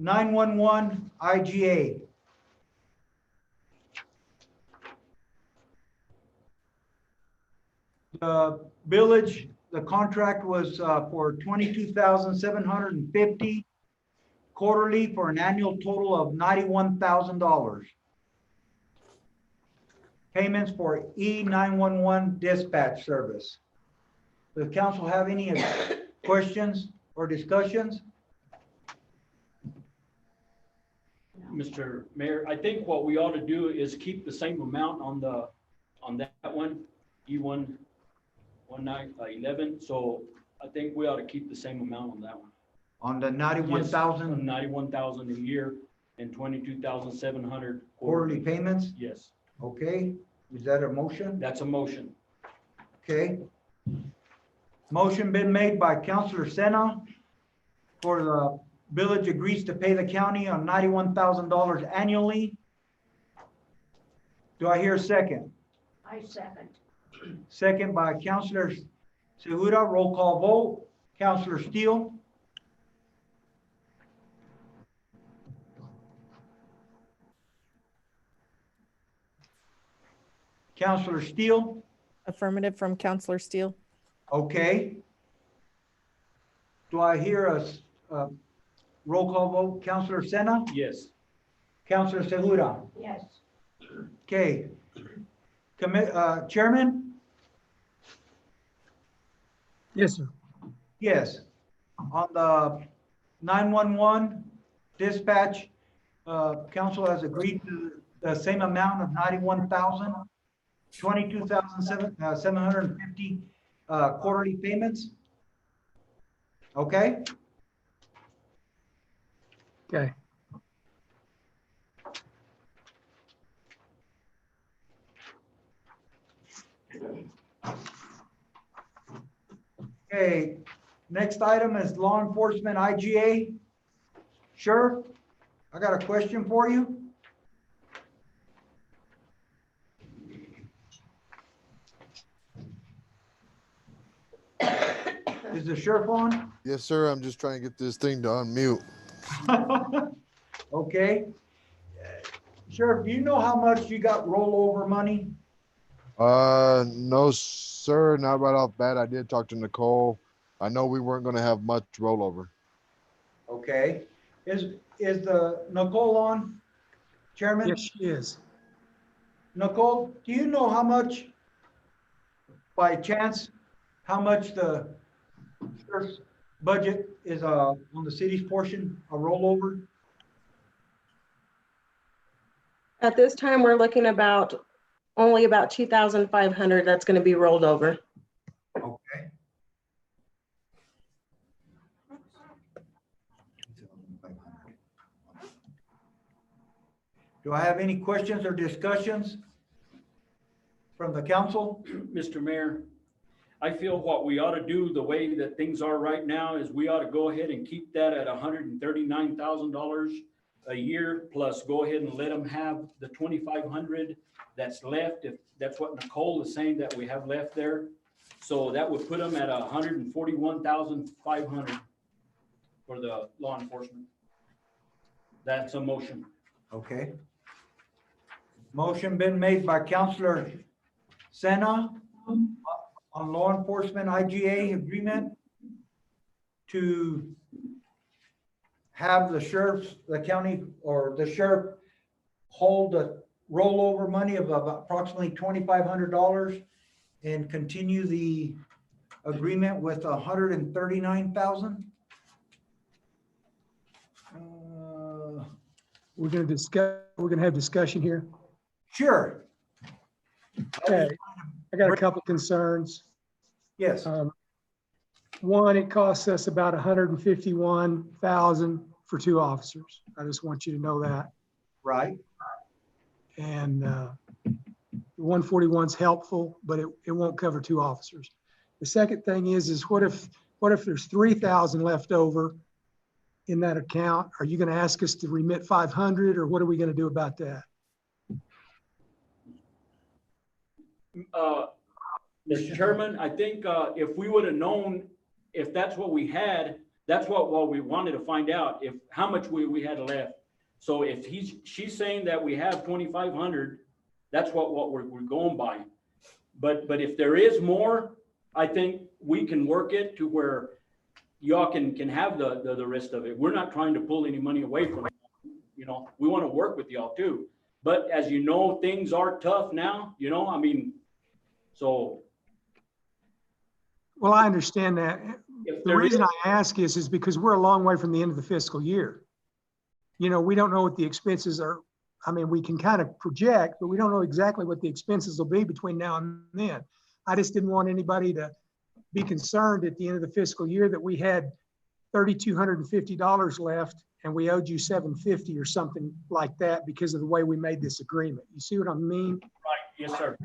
911 IGA. The village, the contract was for 22,750 quarterly for an annual total of $91,000. Payments for E911 dispatch service. Does council have any questions or discussions? Mr. Mayor, I think what we ought to do is keep the same amount on that one, E11. So I think we ought to keep the same amount on that one. On the 91,000 91,000 a year and 22,700 quarterly payments? Yes, Okay, is that a motion? that's a motion. Okay. Motion been made by Councilor Sena for the village agrees to pay the county on $91,000 annually. Do I hear a second? I second. Second by Councilor Segura, roll call vote. Councilor Steele. Councilor Steele. Affirmative from Counselor Steele. Okay. Do I hear a roll call vote? Councilor Sena? Yes. Councilor Segura? Yes. Okay. Chairman? Yes, sir. Yes. On the 911 dispatch, council has agreed to the same amount of 91,000, 22,750 quarterly payments. Okay? Okay. Okay, next item is law enforcement IGA. Sheriff, I got a question for you. Is the sheriff on? Yes, sir. I'm just trying to get this thing to unmute. Okay. Sheriff, do you know how much you got rollover money? No, sir. Not right off bat. I did talk to Nicole. I know we weren't going to have much rollover. Okay. Is the Nicole on, Chairman? Yes, she is. Nicole, do you know how much, by chance, how much the sheriff's budget is on the city's portion, a rollover? At this time, we're looking about only about 2,500 that's going to be rolled over. Okay. Do I have any questions or discussions from the council? Mr. Mayor, I feel what we ought to do, the way that things are right now, is we ought to go ahead and keep that at $139,000 a year, plus go ahead and let them have the 2,500 that's left, if that's what Nicole is saying that we have left there. So that would put them at 141,500 for the law enforcement. That's a motion. Okay. Motion been made by Councilor Sena on law enforcement IGA agreement to have the sheriff's, the county or the sheriff hold the rollover money of approximately $2,500 and continue the agreement with 139,000. We're going to discuss, we're going to have discussion here. Sure. Okay. I got a couple concerns. Yes. One, it costs us about 151,000 for 2 officers. I just want you to know that. Right. And the 141's helpful, but it won't cover 2 officers. The second thing is what if there's 3,000 left over in that account? Are you going to ask us to remit 500, or what are we going to do about that? Mr. Chairman, I think if we would have known if that's what we had, That's what we wanted to find out, if, how much we had left. So if she's saying that we have 2,500, that's what we're going by. But if there is more, I think we can work it to where y'all can have the rest of it. We're not trying to pull any money away from it. You know, we want to work with y'all too. But as you know, things are tough now, you know, I mean, so. Well, I understand that. If The there reason is- I ask is because we're a long way from the end of the fiscal year. You know, we don't know what the expenses are. I mean, we can kind of project, but we don't know exactly what the expenses will be between now and then. I just didn't want anybody to be concerned at the end of the fiscal year that we had $3,250 left and we owed you $750 or something like that because of the way we made this agreement. You see what I mean? Right, yes, sir.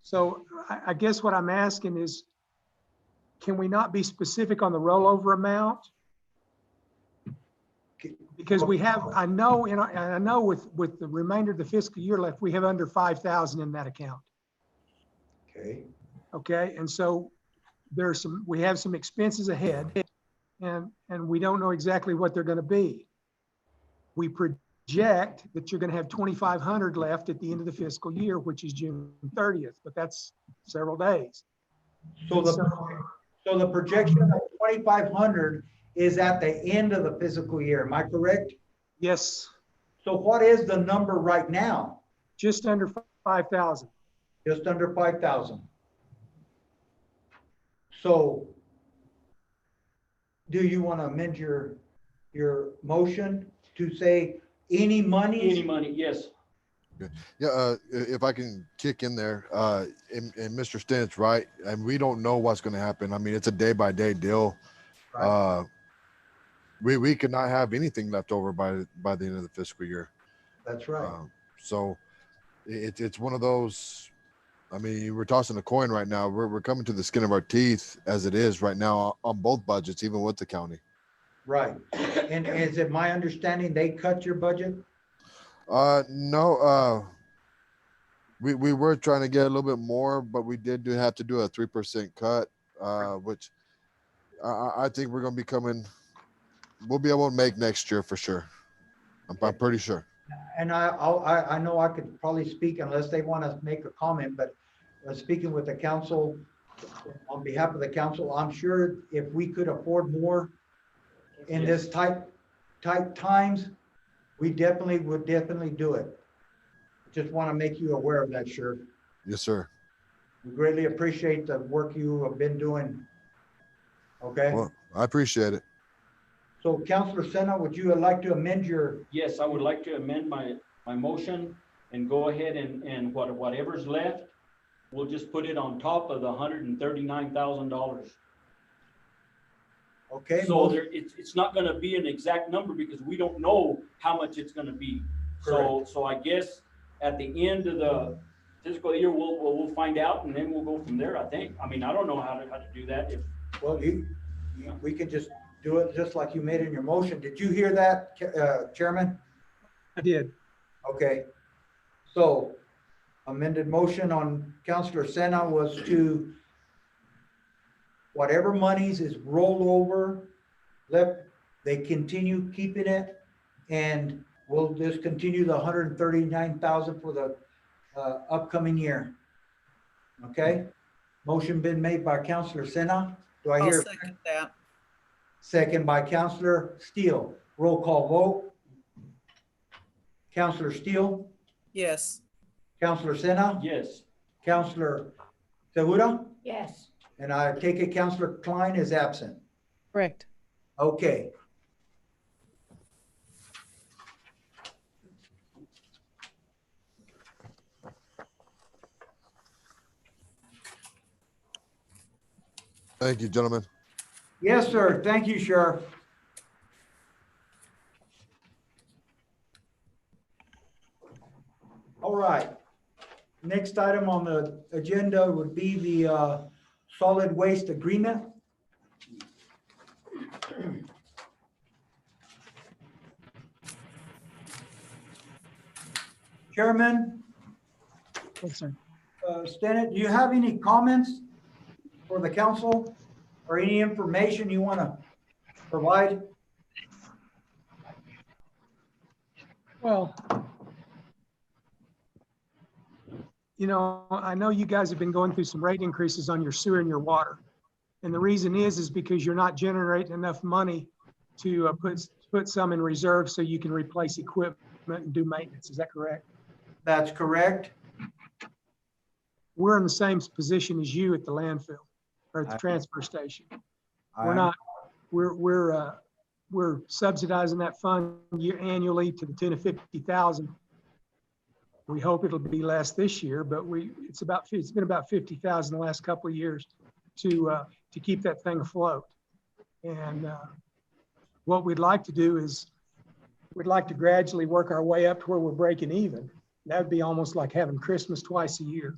So I guess what I'm asking is, can we not be specific on the rollover amount? Because we have, I know, and I know with the remainder of the fiscal year left, we have under 5,000 in that account. Okay. Okay, and so we have some expenses ahead and we don't know exactly what they're gonna be. We project that you're gonna have 2,500 left at the end of the fiscal year, which is June 30th, but that's several days. So the projection of 2,500 is at the end of the fiscal year, am I correct? Yes, So what is the number right now? just under 5,000. Just under 5,000. So do you want to amend your motion to say any money? Any money, yes. Yeah, if I can kick in there, and Mr. Stinn's right, and we don't know what's going to happen. I mean, it's a day by day deal. Right. We could not have anything left over by the end of the fiscal year. That's right. So it's one of those. I mean, we're tossing a coin right now. We're coming to the skin of our teeth as it is right now on both budgets, even with the county. Right. And is it my understanding they cut your budget? No. We were trying to get a little bit more, but we did have to do a 3% cut, which I think we're going to be coming. We'll be able to make next year for sure. I'm pretty sure. And I know I could probably speak unless they want to make a comment, but speaking with the council, on behalf of the council, I'm sure if we could afford more in this tight times, we would definitely do it. Just want to make you aware of that, sure. Yes, sir. We greatly appreciate the work you have been doing. Okay. Well, I appreciate it. So Councilor Sena, would you like to amend your? Yes, I would like to amend my motion and go ahead and whatever's left, we'll just put it on top of the $139,000. Okay. So it's not gonna be an exact number because we don't know how much it's gonna be. So I guess at the end of the fiscal year, we'll find out and then we'll go from there, I think. I mean, I don't know how to do that. Well, we could just do it just like you made in your motion. Did you hear that, Chairman? I did. Okay. So amended motion on Councilor Sena was to whatever monies is rolled over, they continue keeping it, and we'll just continue the 139,000 for the upcoming year. Okay? Motion been made by Councilor Sena. Do I I'll hear? second that. Second by Councilor Steele. Roll call vote. Councilor Steele, Yes. Councilor Sena, Yes. Councilor Segura, Yes. and I take it Councilor Klein is absent. Correct. Okay. Thank you, gentlemen. Yes, sir. Thank you, Sheriff. All right. Next item on the agenda would be the solid waste agreement. Chairman, Yes, sir. Stennett, do you have any comments for the council? or any information you want to provide? Well, I know you guys have been going through some rate increases on your sewer and your water. And the reason is because you're not generating enough money to put some in reserve so you can replace equipment and do maintenance. Is that correct? That's correct. We're in the same position as you at the landfill or at the transfer station. We're not, we're subsidizing that fund annually to the tune of 50,000. We hope it'll be less this year, but it's been about 50,000 the last couple of years to keep that thing afloat. And what we'd like to do is we'd like to gradually work our way up to where we're breaking even. That would be almost like having Christmas twice a year.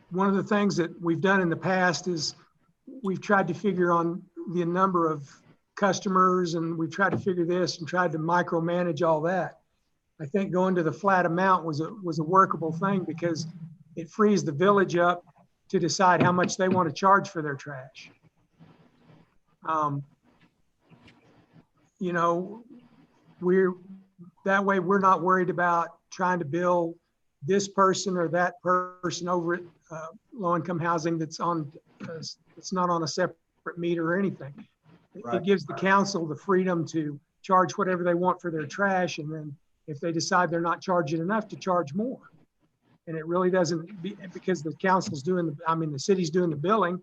One of the things that we've done in the past is we've tried to figure on the number of customers, and we've tried to figure this and tried to micromanage all that. I think going to the flat amount was a workable thing because it frees the village up to decide how much they want to charge for their trash. That way we're not worried about trying to bill this person or that person over at low-income housing that's not on a separate meter or anything. Right. It gives the council the freedom to charge whatever they want for their trash, and then if they decide they're not charging enough, to charge more. And it really doesn't, because the council's the city's doing the billing,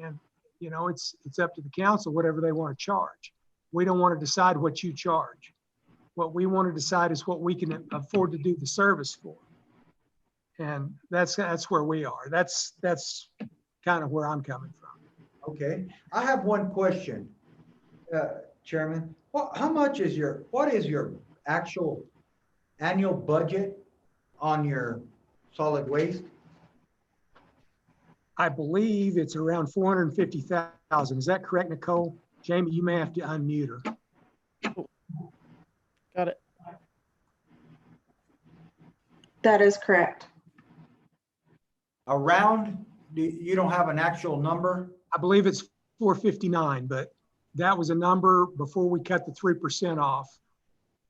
and it's up to the council whatever they want to charge. We don't want to decide what you charge. What we want to decide is what we can afford to do the service for. And that's where we are. That's kind of where I'm coming from. Okay, I have one question, Chairman. What is your actual annual budget on your solid waste? I believe it's around 450,000. Is that correct, Nicole? Jamie, you may have to unmute her. Got it. That is correct. Around, you don't have an actual number? I believe it's 459, but that was a number before we cut the 3% off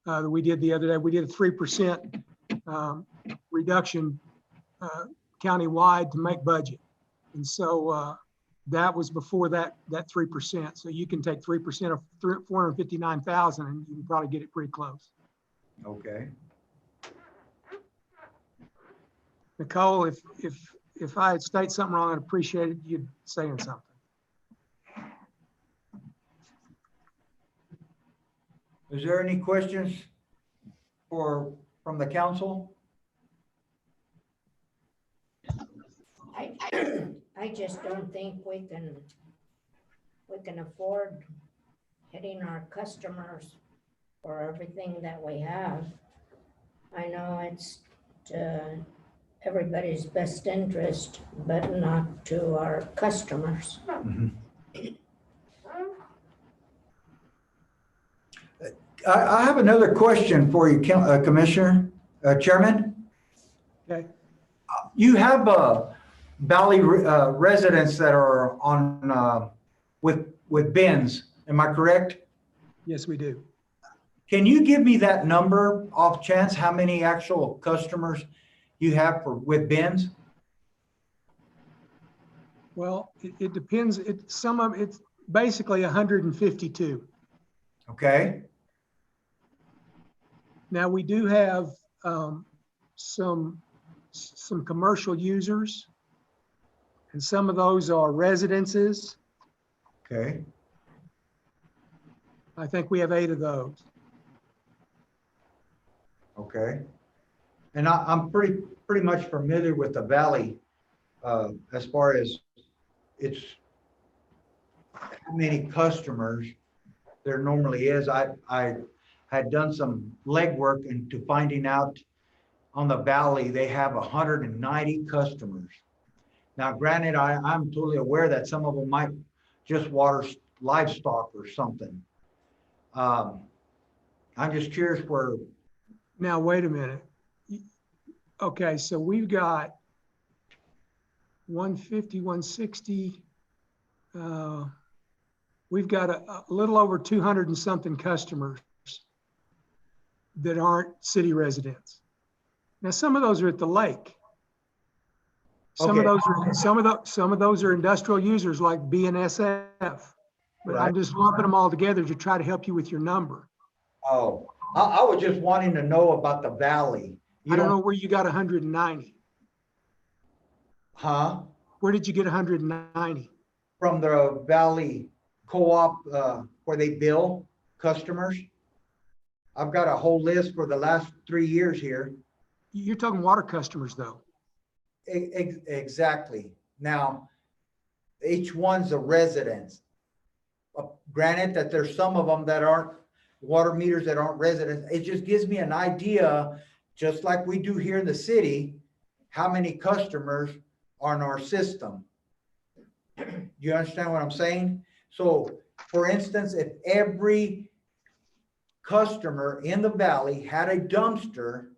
that we did the other day. We did a 3% reduction countywide to make budget. And so that was before that 3%. So you can take 3% of 459,000 and you can probably get it pretty close. Okay. Nicole, if I had stated something wrong, I'd appreciate it, you saying something. Is there any questions from the council? I just don't think we can afford hitting our customers for everything that we have. I know it's to everybody's best interest, but not to our customers. Mm-hmm. I have another question for you, Commissioner, Chairman. Okay. You have Valley residents that are on with bins. Am I correct? Yes, we do. Can you give me that number off chance? How many actual customers you have with bins? Well, it depends. It's basically 152. Okay. Now we do have some commercial users, and some of those are residences. Okay. I think we have 8 of those. Okay. And I'm pretty much familiar with the Valley as far as its how many customers there normally is. I had done some legwork into finding out on the Valley they have 190 customers. Now, granted, I'm totally aware that some of them might just water livestock or something. I'm just curious where. Now, wait a minute. Okay, so we've got 150, 160. We've got a little over 200 and something customers that aren't city residents. Now, some of those are at the lake. Some of Okay. those are industrial users like BNSF. But Right. I'm just lumping them all together to try to help you with your number. Oh, I was just wanting to know about the valley. You I don't know where you got 190. Huh? Where did you get 190? From the Valley Co-op, where they bill customers. I've got a whole list for the last 3 years here. You're talking water customers though. Exactly. Now, each one's a resident. Granted that there's some of them that aren't water meters that aren't residents. It just gives me an idea, just like we do here in the city, how many customers are in our system. Do you understand what I'm saying? So, for instance, if every customer in the valley had a dumpster,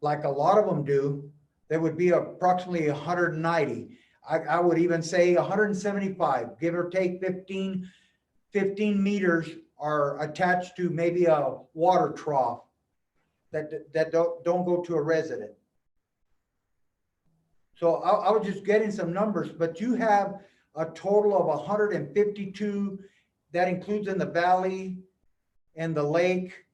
like a lot of them do, there would be approximately 190. I would even say 175, give or take 15 meters are attached to maybe a water trough that don't go to a resident. So I was just getting some numbers, but you have a total of 152. That includes in the valley and the lake,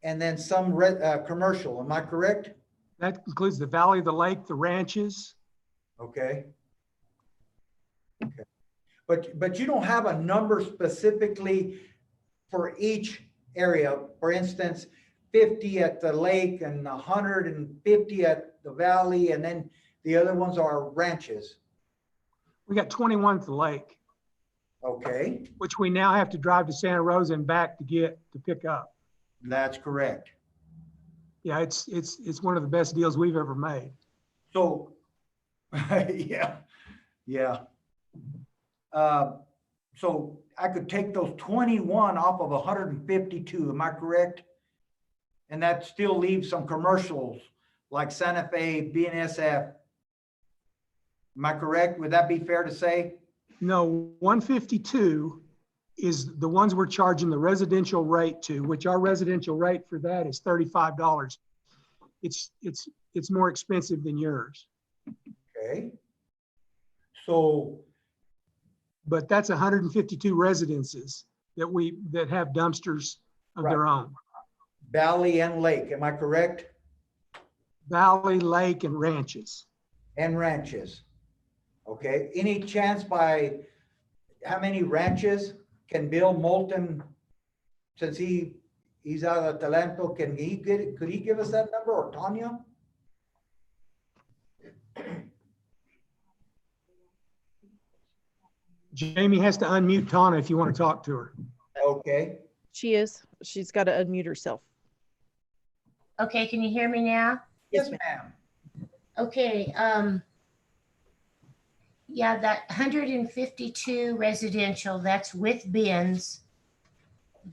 and then some commercial. Am I correct? That includes the valley, the lake, the ranches. Okay. Okay. But you don't have a number specifically for each area. For instance, 50 at the lake and 150 at the valley, and then the other ones are ranches. We got 21 at the lake. Okay. Which we now have to drive to Santa Rosa and back to pick up. That's correct. Yeah, it's one of the best deals we've ever made. So, yeah. So I could take those 21 off of 152, am I correct? And that still leaves some commercials like Santa Fe, BNSF. Am I correct? Would that be fair to say? No, 152 is the ones we're charging the residential rate to, which our residential rate for that is $35. It's more expensive than yours. Okay. So, but that's 152 residences that have dumpsters of their own. Valley and lake, am I correct? Valley, lake, and ranches. And ranches. Okay. Any chance by how many ranches can Bill Moulton, since he's out of Talento, could he give us that number, or Tanya? Jamie has to unmute Tana if you want to talk to her. Okay. She is. She's got to unmute herself. Okay, can you hear me now? Yes, ma'am. Okay, yeah, that 152 residential, that's with bins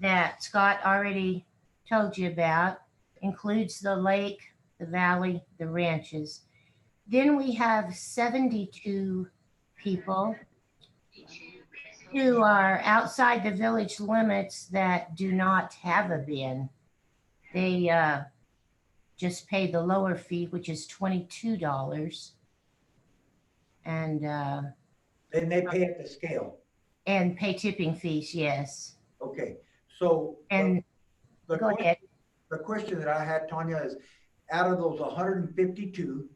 that Scott already told you about, includes the lake, the valley, the ranches. Then we have 72 people who are outside the village limits that do not have a bin. They just pay the lower fee, which is $22. And they pay at the scale. And pay tipping fees, yes. Okay. So and go ahead. The question that I had, Tanya, is out of those 152,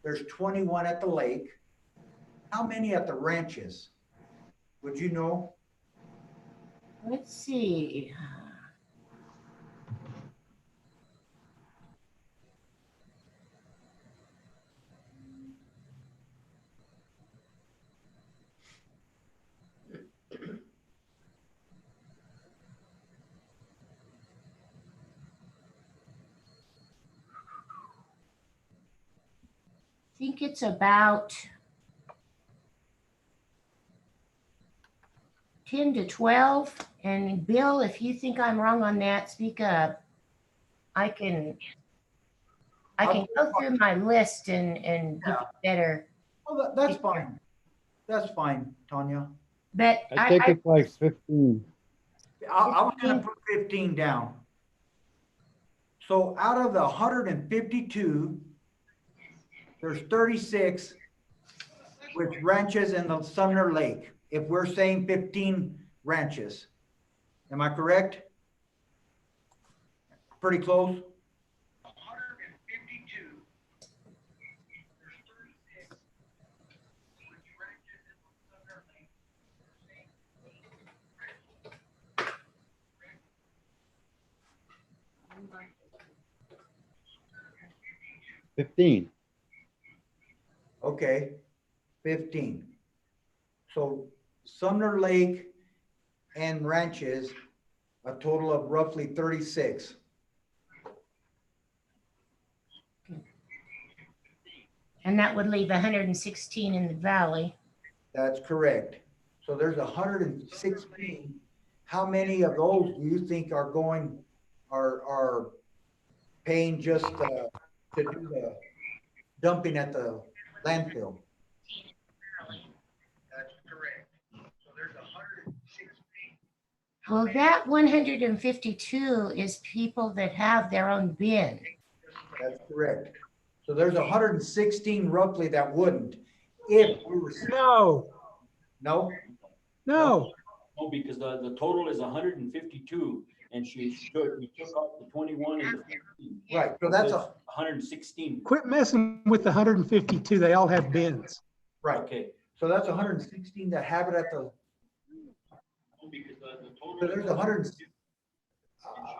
there's 21 at the lake. How many at the ranches? Would you know? Let's see. I think it's about 10 to 12. And Bill, if you think I'm wrong on that, speak up. I can I can go through my list and give you better, Well, that's fine. That's fine, Tanya. but I think it's like 15. I was gonna put 15 down. So out of the 152, there's 36 with ranches in the Sumner Lake. If we're saying 15 ranches, am I correct? Pretty close. 152. There's 36 with ranches in the Sumner Lake. 15. Okay, 15. So Sumner Lake and ranches, a total of roughly 36. and that would leave 116 in the valley. That's correct. So there's 116. How many of those do you think are paying just to do the dumping at the landfill? That's correct. So there's 116. Well, that 152 is people that have their own bin. That's correct. So there's 116 roughly that wouldn't. If we were. No, No? no. No, because the total is 152, and we took off the 21 and the 15. Right, so that's 116. Quit messing with the 152. They all have bins. right. Okay. So that's 116 that have it at the, Because the total. so there's 100.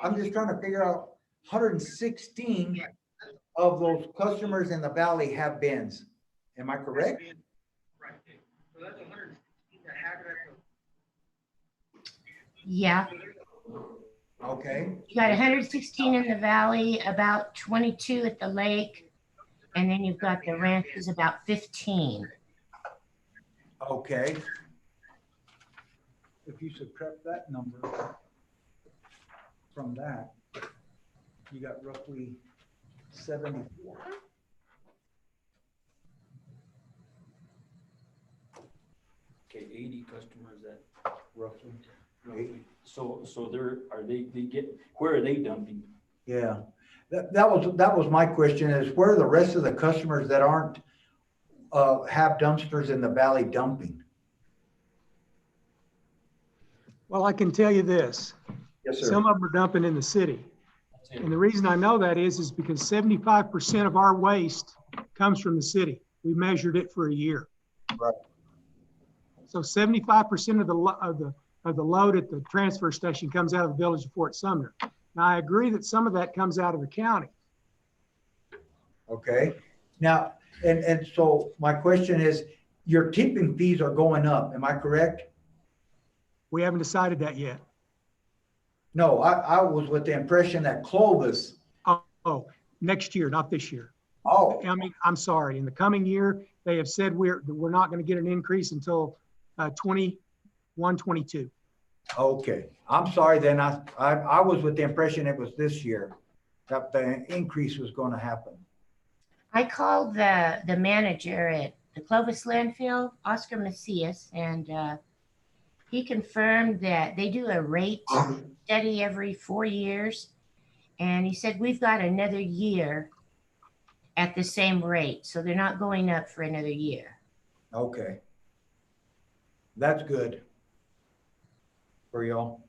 I'm just trying to figure out 116 of those customers in the valley have bins. Am I correct? Right. So that's 116 that have it at Yeah, the. Okay. you got 116 in the valley, about 22 at the lake, and then you've got the ranches about 15. Okay. If you subtract that number from that, you got roughly 74. Okay, 80 customers that Roughly. So where are they dumping? Yeah, that was my question is where are the rest of the customers that aren't, have dumpsters in the valley dumping? Well, I can tell you this. Yes, Some of them are dumping in the city. And the reason I know that is because 75% of our waste comes from the city. We measured it for a year. Right. So 75% of the load at the transfer station comes out of the village of Fort Sumner. Now, I agree that some of that comes out of the county. Okay, now, and so my question is, your tipping fees are going up, am I correct? We haven't decided that yet. No, I was with the impression that Clovis. Oh, next year, not this year. Oh, I mean, I'm sorry. In the coming year, they have said we're not going to get an increase until 21, 22. okay. I'm sorry then. I was with the impression it was this year that the increase was going to happen. I called the manager at the Clovis landfill, Oscar Macias, and he confirmed that they do a rate study every 4 years. And he said, we've got another year at the same rate. So they're not going up for another year. Okay. That's good for y'all.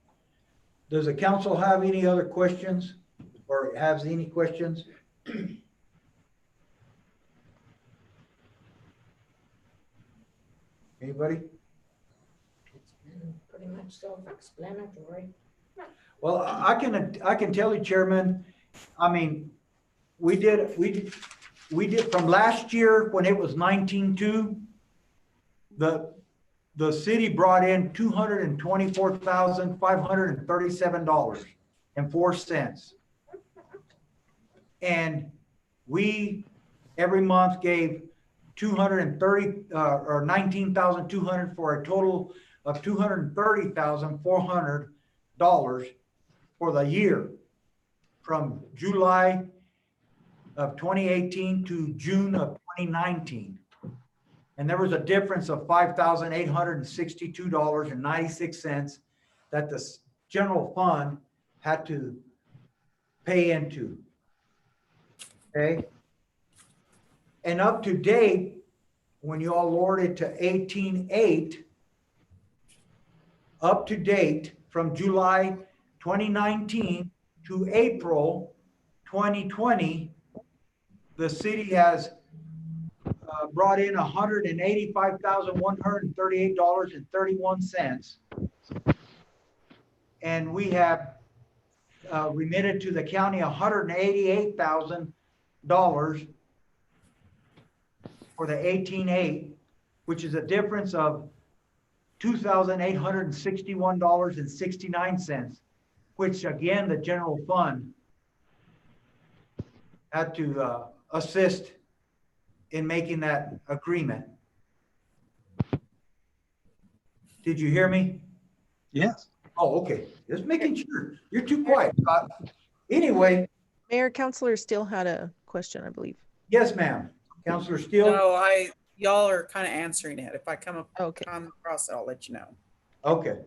Does the council have any other questions or has any questions? Anybody? It's been pretty much self-explanatory. Well, I can tell you, Chairman, I mean, we did from last year when it was 19.2, the city brought in $224,537.04. And we every month gave 230 or 19,200 for a total of $230,400 for the year from July of 2018 to June of 2019. And there was a difference of $5,862.96 that the general fund had to pay into. Okay? And up to date, when you all lowered it to 18.8, up to date from July 2019 to April 2020, the city has brought in $185,138.31. And we have remitted to the county $188,000 for the 18.8, which is a difference of $2,861.69, which again, the general fund had to assist in making that agreement. Did you hear me? Yes. Oh, okay. Just making sure. You're too quiet, Scott. Anyway, Mayor, Counselor Steele had a question, I believe. yes, ma'am. Counselor Steele? No, y'all are kind of answering it. If I come across it, I'll let you know. Okay.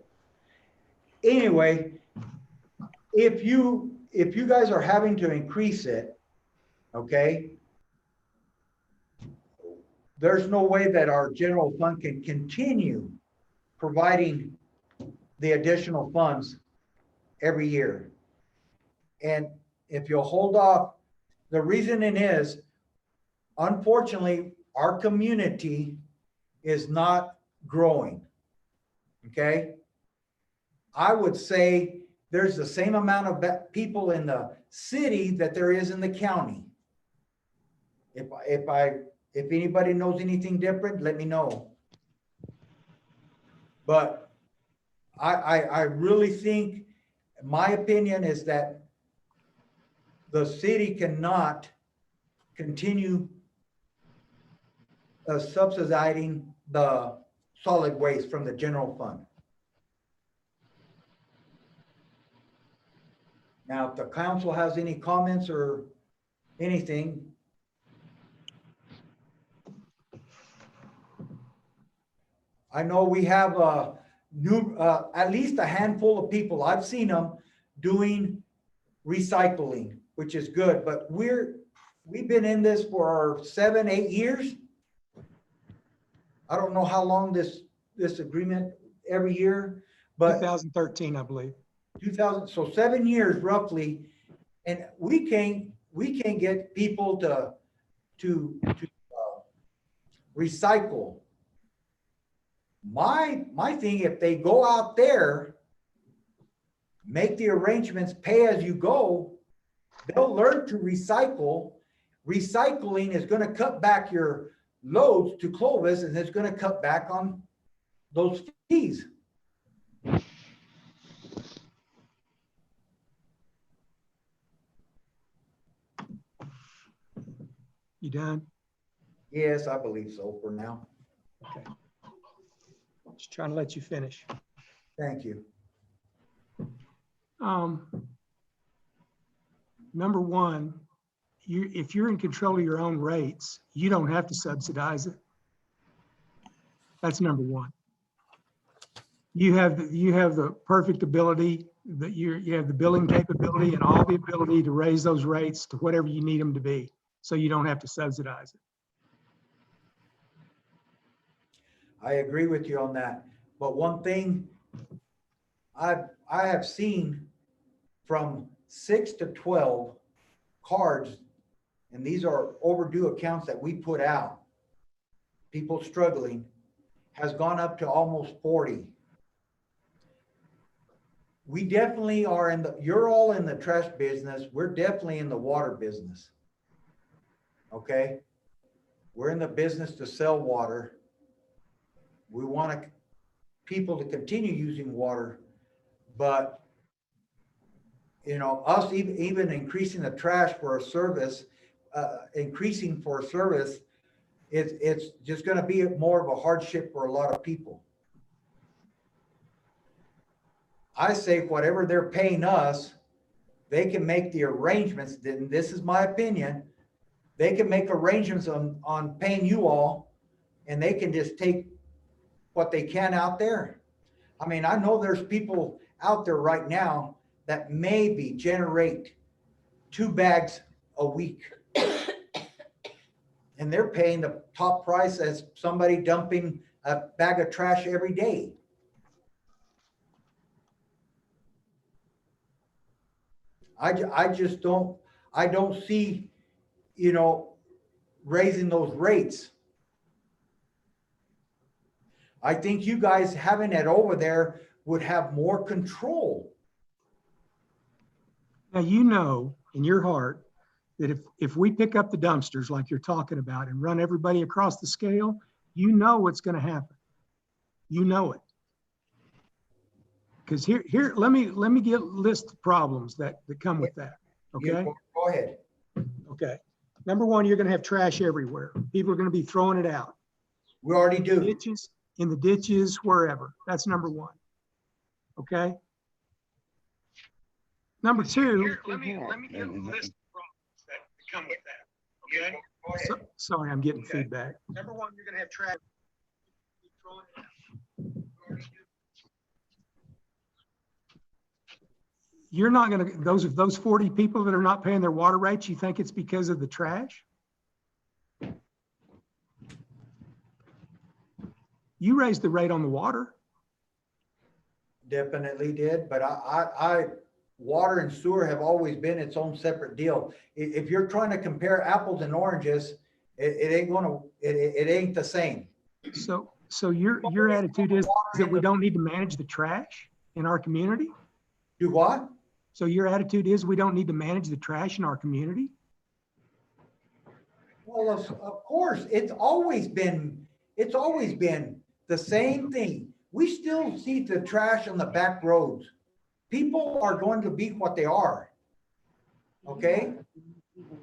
Anyway, if you guys are having to increase it, okay, there's no way that our general fund can continue providing the additional funds every year. And if you'll hold off, the reasoning is, unfortunately, our community is not growing. Okay? I would say there's the same amount of people in the city that there is in the county. If anybody knows anything different, let me know. But I really think, my opinion is that the city cannot continue subsidizing the solid waste from the general fund. Now, if the council has any comments or anything. I know we have at least a handful of people, I've seen them doing recycling, which is good, but we've been in this for 7-8 years. I don't know how long this agreement every year, but 2013, I believe. 2000, so 7 years roughly, and we can't get people to recycle. My thing, if they go out there, make the arrangements, pay as you go, they'll learn to recycle. Recycling is going to cut back your loads to Clovis, and it's going to cut back on those fees. You done? Yes, I believe so for now. Okay. Just trying to let you finish. Thank you. Number one, if you're in control of your own rates, you don't have to subsidize it. That's number one. You have the perfect ability, that you have the billing capability and all the ability to raise those rates to whatever you need them to be, so you don't have to subsidize it. I agree with you on that. But one thing I have seen from 6 to 12 cards, and these are overdue accounts that we put out, people struggling, has gone up to almost 40. We definitely are you're all in the trash business. We're definitely in the water business. Okay? We're in the business to sell water. We want people to continue using water, but us even increasing the trash for a service, increasing for a service, it's just going to be more of a hardship for a lot of people. I say whatever they're paying us, they can make the arrangements. Then this is my opinion. they can make arrangements on paying you all, and they can just take what they can out there. I mean, I know there's people out there right now that maybe generate 2 bags a week. And they're paying the top price as somebody dumping a bag of trash every day. I just don't, I don't see, raising those rates. I think you guys having it over there would have more control. Now, you know in your heart that if we pick up the dumpsters like you're talking about and run everybody across the scale, you know what's going to happen. You know it. Because here, let me list the problems that come with that. Okay. Go ahead. Okay. Number one, you're going to have trash everywhere. People are going to be throwing it out. We already do. In the ditches, wherever. That's number one. Okay. Number two, let me get a list of problems that come with that. Okay. Sorry, I'm getting feedback. Number one, you're going to have trash. You're not going to, those 40 people that are not paying their water rates, you think it's because of the trash? You raised the rate on the water. Definitely did, but water and sewer have always been its own separate deal. If you're trying to compare apples and oranges, it ain't the same. So your attitude is that we don't need to manage the trash in our community? Do what? So your attitude is we don't need to manage the trash in our community? Well, of course, it's always been the same thing. We still see the trash on the back roads. People are going to be what they are. Okay?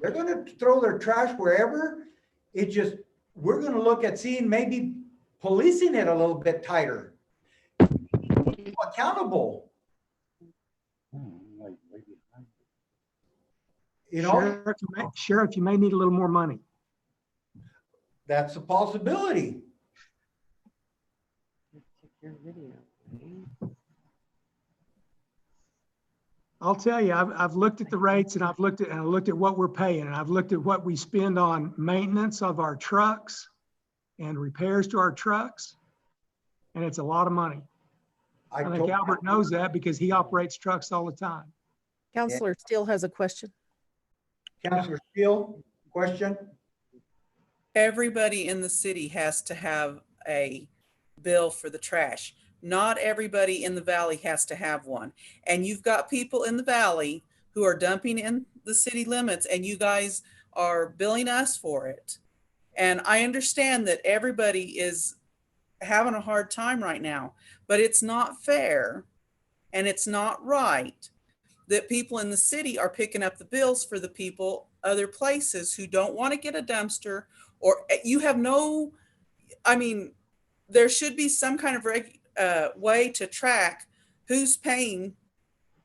They're going to throw their trash wherever. We're going to look at seeing maybe policing it a little bit tighter. Accountable. Sheriff, you may need a little more money. That's a possibility. I'll tell you, I've looked at the rates and I've looked at what we're paying, and I've looked at what we spend on maintenance of our trucks and repairs to our trucks, and it's a lot of money. I think Albert knows that because he operates trucks all the time. Counselor Steele has a question. Counselor Steele, question? Everybody in the city has to have a bill for the trash. Not everybody in the valley has to have one. And you've got people in the valley who are dumping in the city limits, and you guys are billing us for it. And I understand that everybody is having a hard time right now, but it's not fair and it's not right that people in the city are picking up the bills for the people other places who don't want to get a dumpster, or you have no, I mean, there should be some kind of way to track who's paying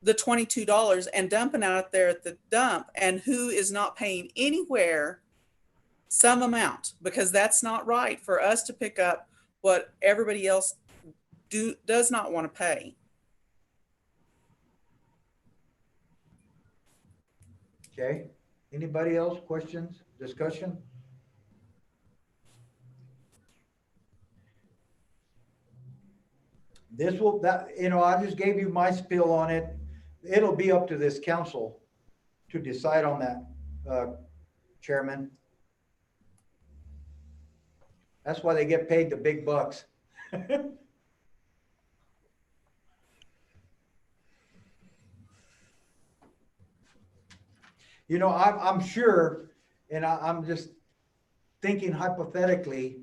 the $22 and dumping out there at the dump and who is not paying anywhere some amount, because that's not right for us to pick up what everybody else does not want to pay. Okay. Anybody else? Questions? Discussion? I just gave you my spill on it. It'll be up to this council to decide on that, Chairman. That's why they get paid the big bucks. I'm sure, and I'm just thinking hypothetically,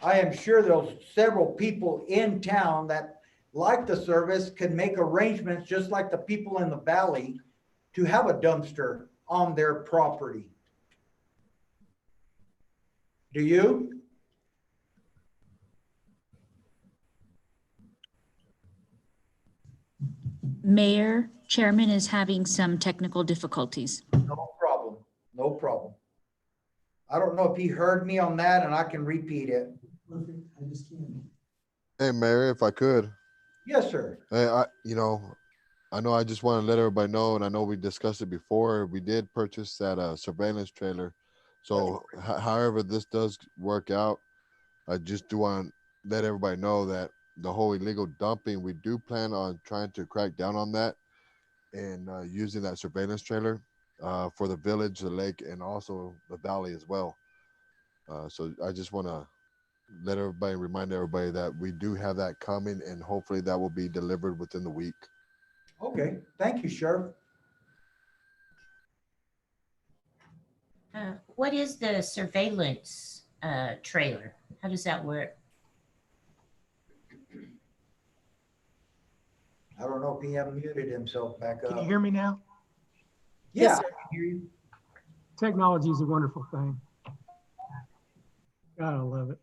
I am sure there's several people in town that like the service can make arrangements just like the people in the valley to have a dumpster on their property. Do you? Mayor, Chairman is having some technical difficulties. No problem. No problem. I don't know if he heard me on that and I can repeat it. I just can't. Hey, Mayor, if I could, Yes, sir. I know I just want to let everybody know, and I know we discussed it before. We did purchase that surveillance trailer. So however this does work out, I just do want to let everybody know that the whole illegal dumping, we do plan on trying to crack down on that and using that surveillance trailer for the village, the lake, and also the valley as well. So I just want to remind everybody that we do have that coming, and hopefully that will be delivered within the week. Okay, thank you, Sheriff. What is the surveillance trailer? How does that work? I don't know if he unmuted himself back up. Can you hear me now? Yeah, Yes, I sir. can hear you. Technology is a wonderful thing. God, I love it.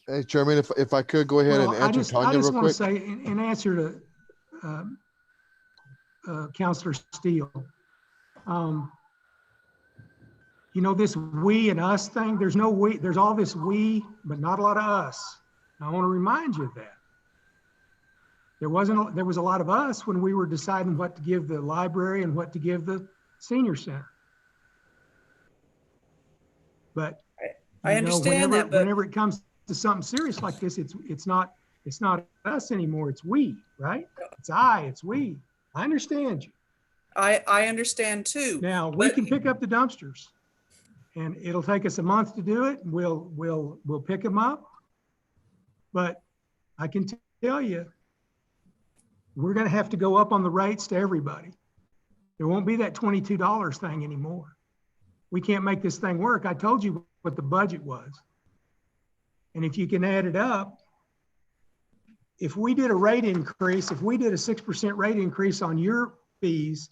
Hey, Chairman, if I could go ahead and Well, I answer just Tanya real want to quick. say, in answer to Counselor Steele, this we and us thing, there's no we, there's all this we, but not a lot of us. And I want to remind you of that. There was a lot of us when we were deciding what to give the library and what to give the senior center. But I understand that, but whenever it comes to something serious like this, it's not us anymore. It's we, right? It's I, it's we. I understand you. I understand too. Now we can pick up the dumpsters, and it'll take us a month to do it. And we'll pick them up, but I can tell you, we're going to have to go up on the rates to everybody. There won't be that $22 thing anymore. We can't make this thing work. I told you what the budget was. And if you can add it up, if we did a rate increase, if we did a 6% rate increase on your fees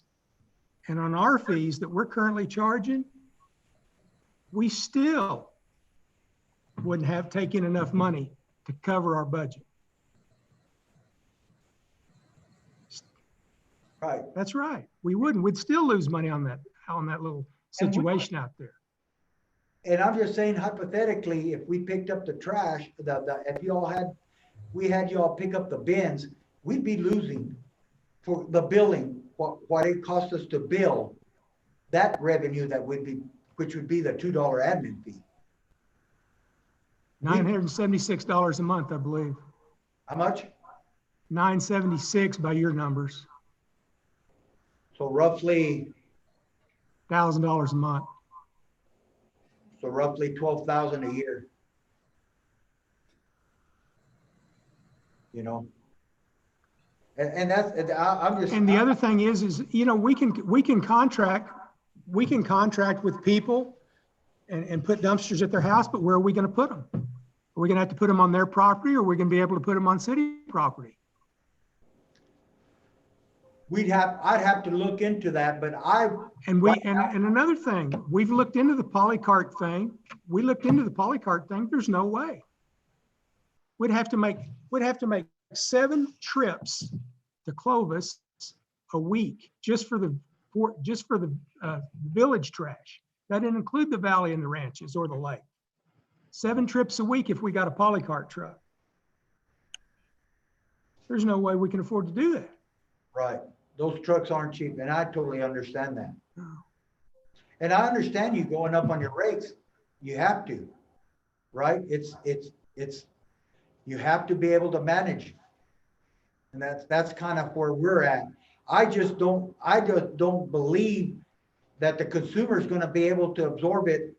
and on our fees that we're currently charging, we still wouldn't have taken enough money to cover our budget. Right. That's right. We wouldn't. We'd still lose money on that little situation out there. And I'm just saying hypothetically, if we picked up the trash, if we had y'all pick up the bins, we'd be losing for the billing, what it cost us to bill that revenue which would be the $2 admin fee. $976 a month, I believe. How much? $976 by your numbers. So roughly $1,000 a month. So roughly 12,000 a year. And that's, I'm just. And the other thing is we can contract with people and put dumpsters at their house, but where are we going to put them? Are we going to have to put them on their property, or are we going to be able to put them on city property? I'd have to look into that, but and another thing, we've looked into the polycart thing. There's no way. We'd have to make 7 trips to Clovis a week just for the village trash. That didn't include the valley and the ranches or the lake. 7 trips a week if we got a polycart truck. There's no way we can afford to do that. Right. Those trucks aren't cheap, and I totally understand that. And I understand you going up on your rates. You have to, right? You have to be able to manage. And that's kind of where we're at. I just don't believe that the consumer is going to be able to absorb it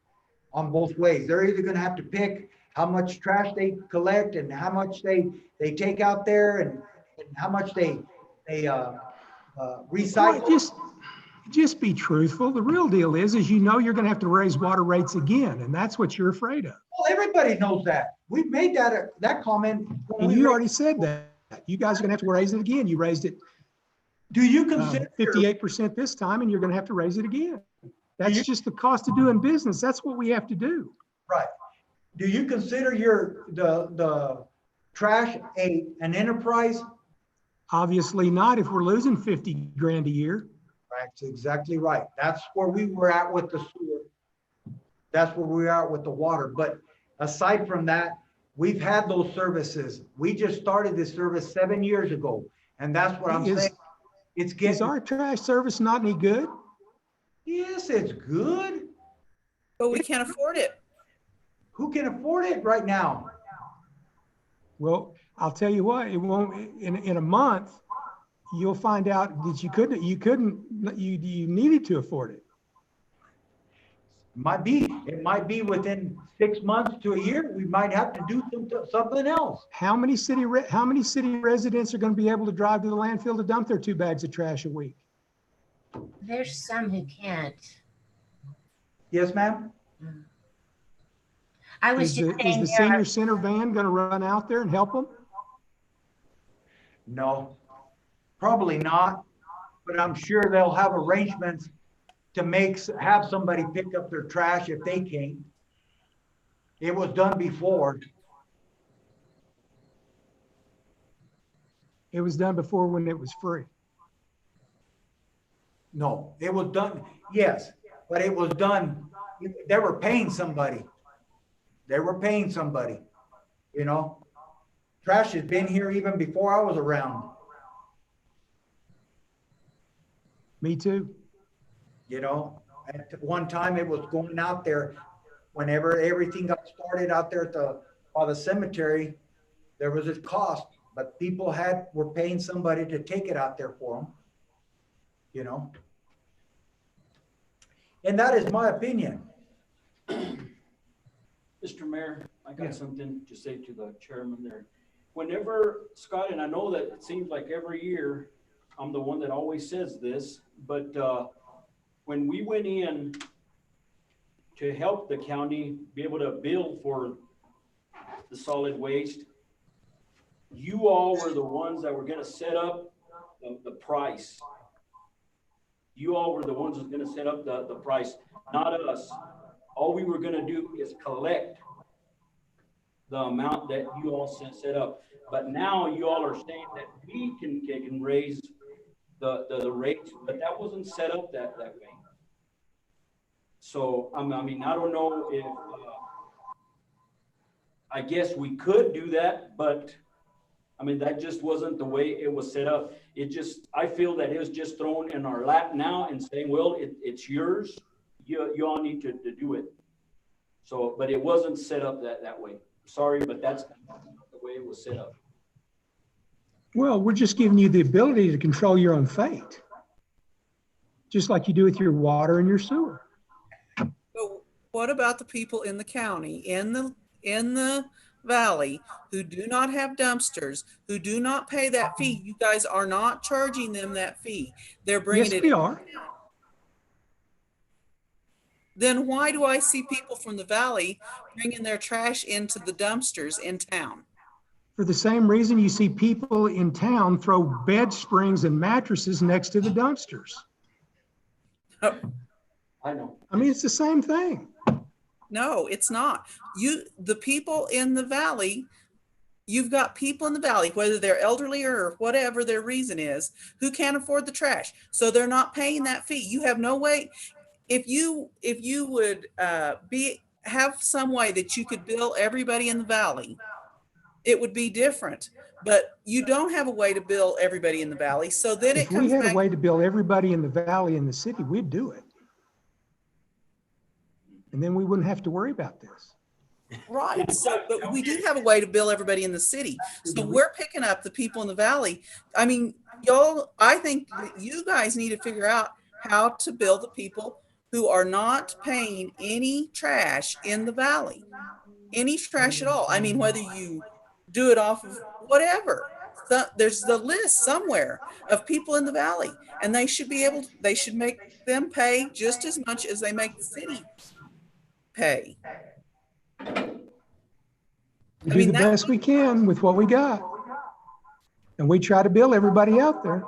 on both ways. They're either going to have to pick how much trash they collect and how much they take out there and how much they recycle. Well, just be truthful. The real deal is you're going to have to raise water rates again, and that's what you're afraid of. Well, everybody knows that. We've made that comment. And you already said that. You guys are going to have to raise it again. You raised it. Do you consider 58% this time, and you're going to have to raise it again? That's just the cost of doing business. That's what we have to do. Right. Do you consider the trash an enterprise? Obviously not if we're losing 50 grand a year. That's exactly right. That's where we were at with the sewer. That's where we are with the water. But aside from that, we've had those services. We just started this service 7 years ago. And that's what I'm saying. It's Is getting, our trash service not any good? yes, it's good. But we can't afford it. Who can afford it right now? Well, I'll tell you what, it won't, in a month, you'll find out that you needed to afford it. It might be within 6 months to a year. We might have to do something else. How many city residents are going to be able to drive to the landfill to dump their 2 bags of trash a week? There's some who can't. Yes, ma'am? I was Is just the saying senior center van going to run out there and help them? No, probably not. But I'm sure they'll have arrangements to have somebody pick up their trash if they can't. It was done before. It was done before when it was free. No, it was done, yes, but it was done, they were paying somebody. They were paying somebody, you know? Trash has been here even before I was around, Me too. you know? At one time it was going out there, whenever everything got started out there by the cemetery, there was a cost, but people were paying somebody to take it out there for them, you know? And that is my opinion. Mr. Mayor, I got Yeah. something to say to the chairman there. Whenever Scott, and I know that it seems like every year I'm the one that always says this, but when we went in to help the county be able to bill for the solid waste, you all were the ones that were gonna set up the price. You all were the ones who's gonna set up the price, not us. All we were gonna do is collect the amount that you all set up. But now you all are saying that we can raise the rates, but that wasn't set up that way. So, I mean, I don't know if, I guess we could do that, but I mean, that just wasn't the way it was set up. I feel that it was just thrown in our lap now and saying, well, it's yours. You all need to do it. So, but it wasn't set up that way. Sorry, but that's the way it was set up. Well, we're just giving you the ability to control your own fate. Just like you do with your water and your sewer. But what about the people in the county, in the valley, who do not have dumpsters, who do not pay that fee? You guys are not charging them that fee. They're bringing Yes, it we in. are. Then why do I see people from the valley bringing their trash into the dumpsters in town? For the same reason you see people in town throw bed springs and mattresses next to the dumpsters. I know. I mean, it's the same thing. No, it's not. The people in the valley, you've got people in the valley, whether they're elderly or whatever their reason is, who can't afford the trash. So they're not paying that fee. You have no way. If you would have some way that you could bill everybody in the valley, it would be different. But you don't have a way to bill everybody in the valley. So then it If we comes had back. a way to bill everybody in the valley in the city, we'd do it. And then we wouldn't have to worry about this. Right. So, but we do have a way to bill everybody in the city. So we're picking up the people in the valley. I mean, y'all, I think that you guys need to figure out how to bill the people who are not paying any trash in the valley, any trash at all. I mean, whether you do it off of whatever, there's the list somewhere of people in the valley, and they should make them pay just as much as they make the city pay. We do the best we can with what we got. And we try to bill everybody out there.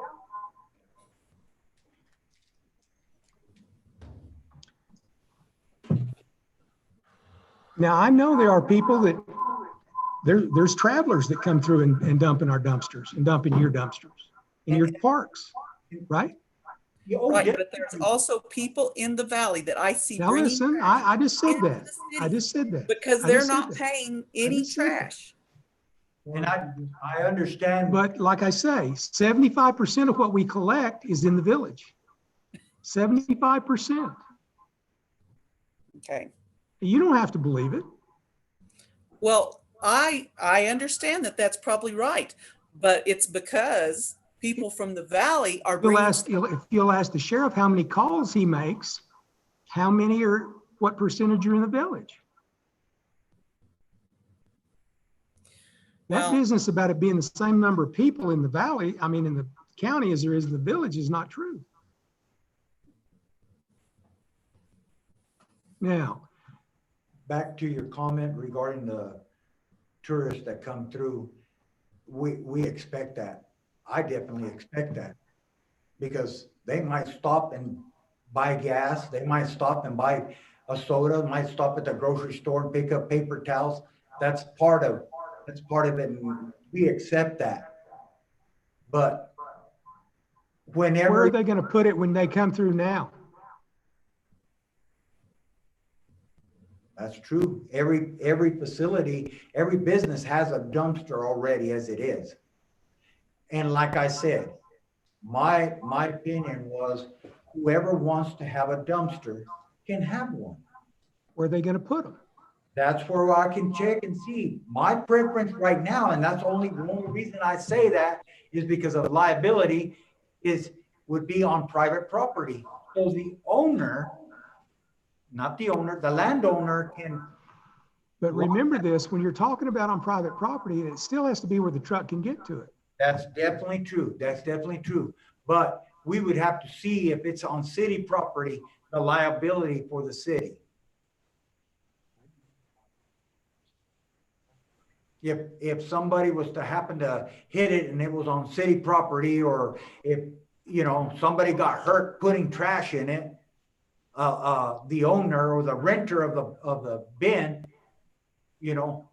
Now, I know there are people that, there's travelers that come through and dump in our dumpsters and dump in your dumpsters, in your parks, right? Oh, Right, but there's also people in the valley that I see Now bringing listen, trash I just said into that. the I city just said that. because I they're just said not that. paying I any just said that. trash. And I understand. But like I say, 75% of what we collect is in the village. 75%. Okay. You don't have to believe it. Well, I understand that that's probably right, but it's because people from the valley are bringing. If you'll ask the sheriff how many calls he makes, how many are, what percentage are in the village? That Well, business about it being the same number of people in the valley, I mean, in the county as there is in the village is not true. Now, back to your comment regarding the tourists that come through, we expect that. I definitely expect that because they might stop and buy gas. They might stop and buy a soda, might stop at the grocery store and pick up paper towels. That's part of it. And we accept that. But whenever. where are they going to put it when they come through now? That's true. Every facility, every business has a dumpster already as it is. And like I said, my opinion was whoever wants to have a dumpster can have one. Where are they going to put them? That's where I can check and see. My preference right now, and that's the only reason I say that is because of liability, would be on private property. So the owner, not the owner, the landowner can. But remember this, when you're talking about on private property, it still has to be where the truck can get to it. That's definitely true. That's definitely true. But we would have to see if it's on city property, the liability for the city. If somebody was to happen to hit it and it was on city property, or if, somebody got hurt putting trash in it, the owner or the renter of the bin,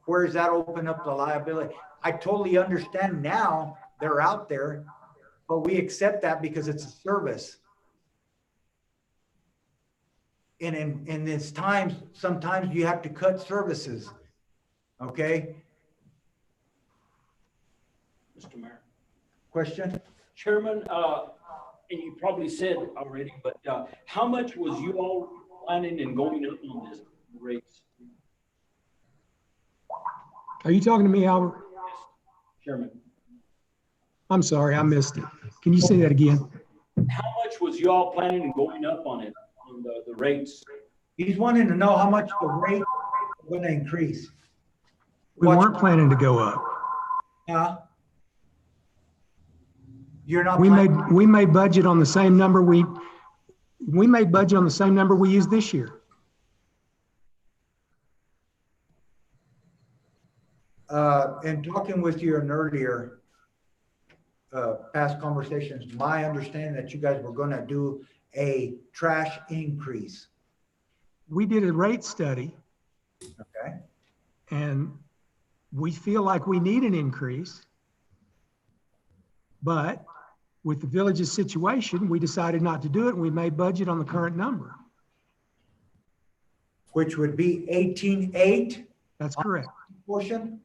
where does that open up the liability? I totally understand now they're out there, but we accept that because it's a service. And in this times, sometimes you have to cut services. Okay? Mr. Mayor. Question? Chairman, and you probably said already, but how much was you all planning and going up on this rates? Are you talking to me, Albert? Chairman. I'm sorry, I missed it. Can you say that again? How much was you all planning and going up on it, on the rates? He's wanting to know how much the rate is going to increase. We weren't planning to go up. You're not. We made budget on the same number we made budget on the same number we used this year. In talking with you in earlier past conversations, my understanding that you guys were going to do a trash increase. We did a rate study. Okay. And we feel like we need an increase. But with the village's situation, we decided not to do it, and we made budget on the current number. Which would be 18.8? That's correct. Portion?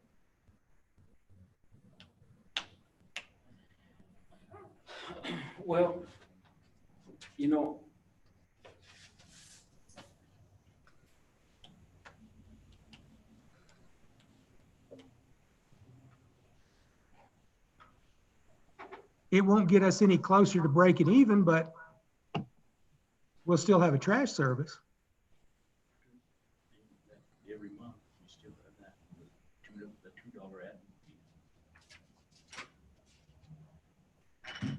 Well, it won't get us any closer to breaking even, but we'll still have a trash service. every month you still have that, the $2 admin fee.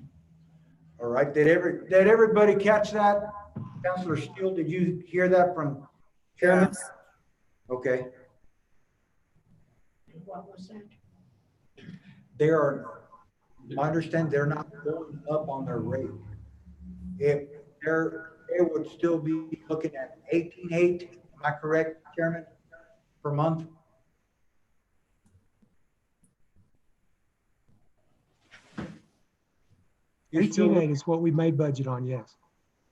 All right. Did everybody catch that? Councilor Steele, did you hear that from Chairman? Yes. Okay. What was that? I understand they're not going up on their rate. If they would still be looking at 18.8, am I correct, Chairman, per month? You're still, 18.8 is what we made budget on, yes.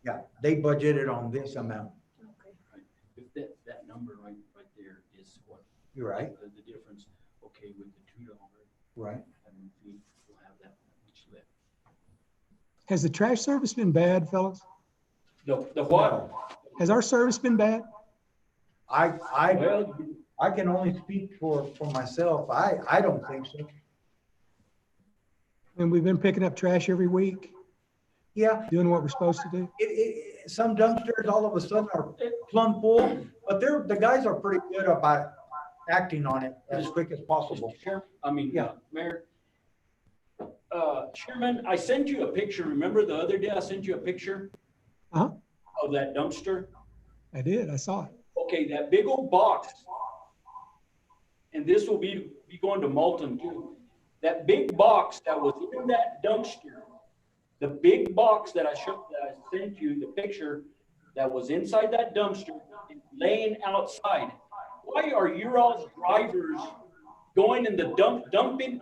yeah, they budgeted on this amount. If that number right there is what. You're right. The difference, okay, with the $2 Right. admin fee, we'll have that much left. Has the trash service been bad, fellas? The what? Has our service been bad? Well, I can only speak for myself. I don't think so. And we've been picking up trash every week, Yeah, doing what we're supposed to do. some dumpsters all of a sudden are plumb full, but the guys are pretty good about acting on it as quick as possible. Mayor. Chairman, I sent you a picture. Remember the other day I sent you a picture Uh-huh. of that dumpster? I did, I saw it. Okay, that big old box, and this will be going to Malton too. That big box that was in that dumpster, the big box that I sent you, the picture that was inside that dumpster, laying outside. Why are your all's drivers going in the dumping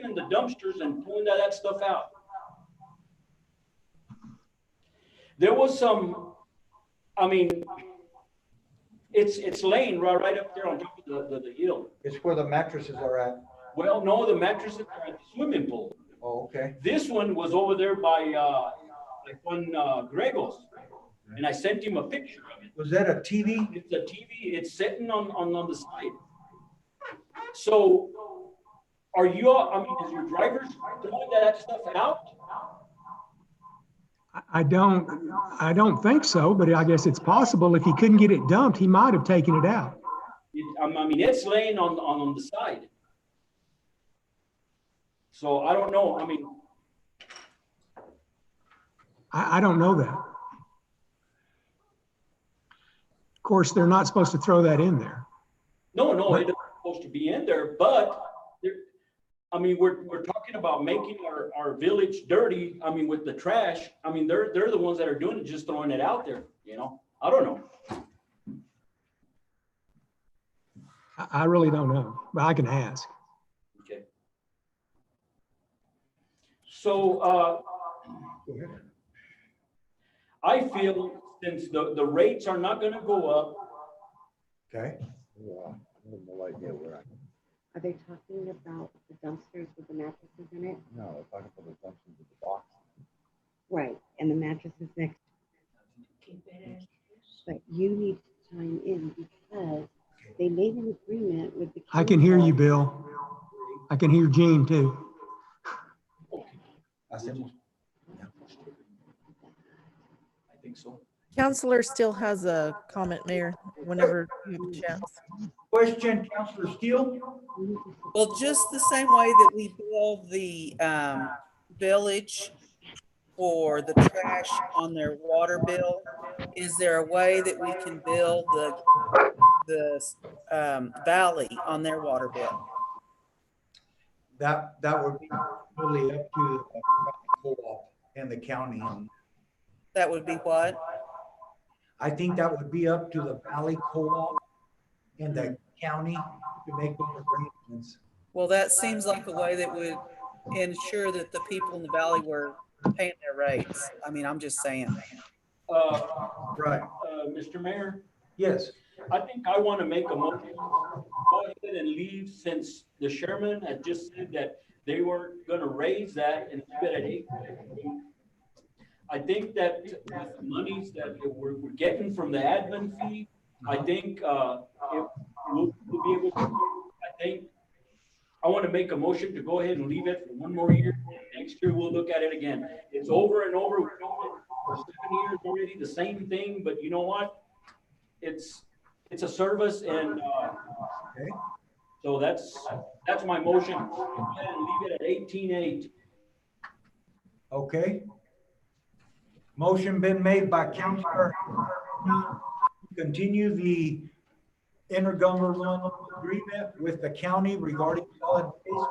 in the dumpsters and pulling that stuff out? There was some, it's laying right up there on top of the hill. It's where the mattresses are at. Well, no, the mattresses are at the swimming pool. Oh, okay. This one was over there by Juan Gregos, and I sent him a picture of it. Was that a TV? It's a TV. It's sitting on the side. So, are you? Is your drivers throwing that stuff out? I don't think so, but I guess it's possible. If he couldn't get it dumped, he might have taken it out. It's laying on the side. So I don't know. I don't know that. Of course, they're not supposed to throw that in there. No, it isn't supposed to be in there, but we're talking about making our village dirty. With the trash, they're the ones that are doing it, just throwing it out there, I don't know. I really don't know, but I can ask. Okay. So, I feel since the rates are not gonna go up. Okay. Yeah, I have no idea where Are they talking about the dumpsters with the mattresses in it? No, they're talking about the dumpsters with the box. Right, and the mattresses next. But you need to chime in because they made an agreement with the. I can hear you, Bill. I can hear Gene too. I think so. Counselor still has a comment, Mayor, whenever you have a chance. Question, Councilor Steele? Well, just the same way that we bill the village for the trash on their water bill, is there a way that we can bill the valley on their water bill? That would be totally up to the co-op and the county. That would be what? I think that would be up to the Valley Co-op and the county to make those arrangements. Well, that seems like a way that would ensure that the people in the valley were paying their rates. I'm just saying. Right. Mr. Mayor? Yes. I think I want to make a motion. Go ahead and leave, since the chairman had just said that they weren't going to raise that and leave it at 8. I think that with the monies that we're getting from the admin fee, I think we'll be able to. I want to make a motion to go ahead and leave it for one more year. Next year we'll look at it again. It's over and over. We've done it for 7 years already, the same thing. But you know what? It's a service, and Okay. so that's my motion. Go ahead and leave it at 18.8. Okay. Motion been made by Councilor to continue the intergovernmental agreement with the county regarding solid waste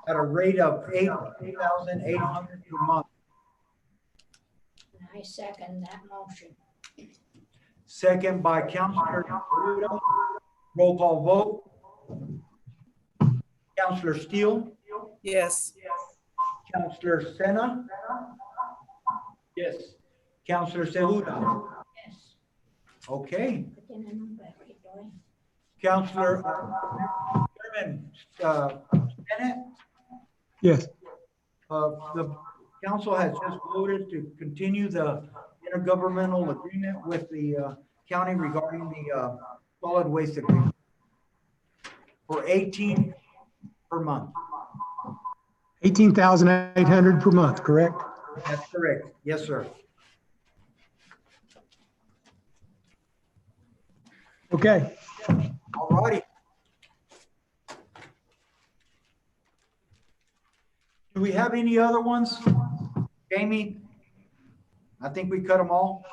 at a rate of $8,800 per month. I second that motion. Second by Councilor Peruta. Roll call vote. Councilor Steele, Yes. Councilor Sena, Yes. Counselor Cejudo. Yes. Okay. ¿Qué tiene nombre, Rito? Counselor, Chairman, Bennett, Yes. the council has just voted to continue the intergovernmental agreement with the county regarding the solid waste agreement for 18 per month. 18,800 per month, correct? That's correct. Yes, sir. Okay. All righty. Do we have any other ones? Jamie? I think we cut them all.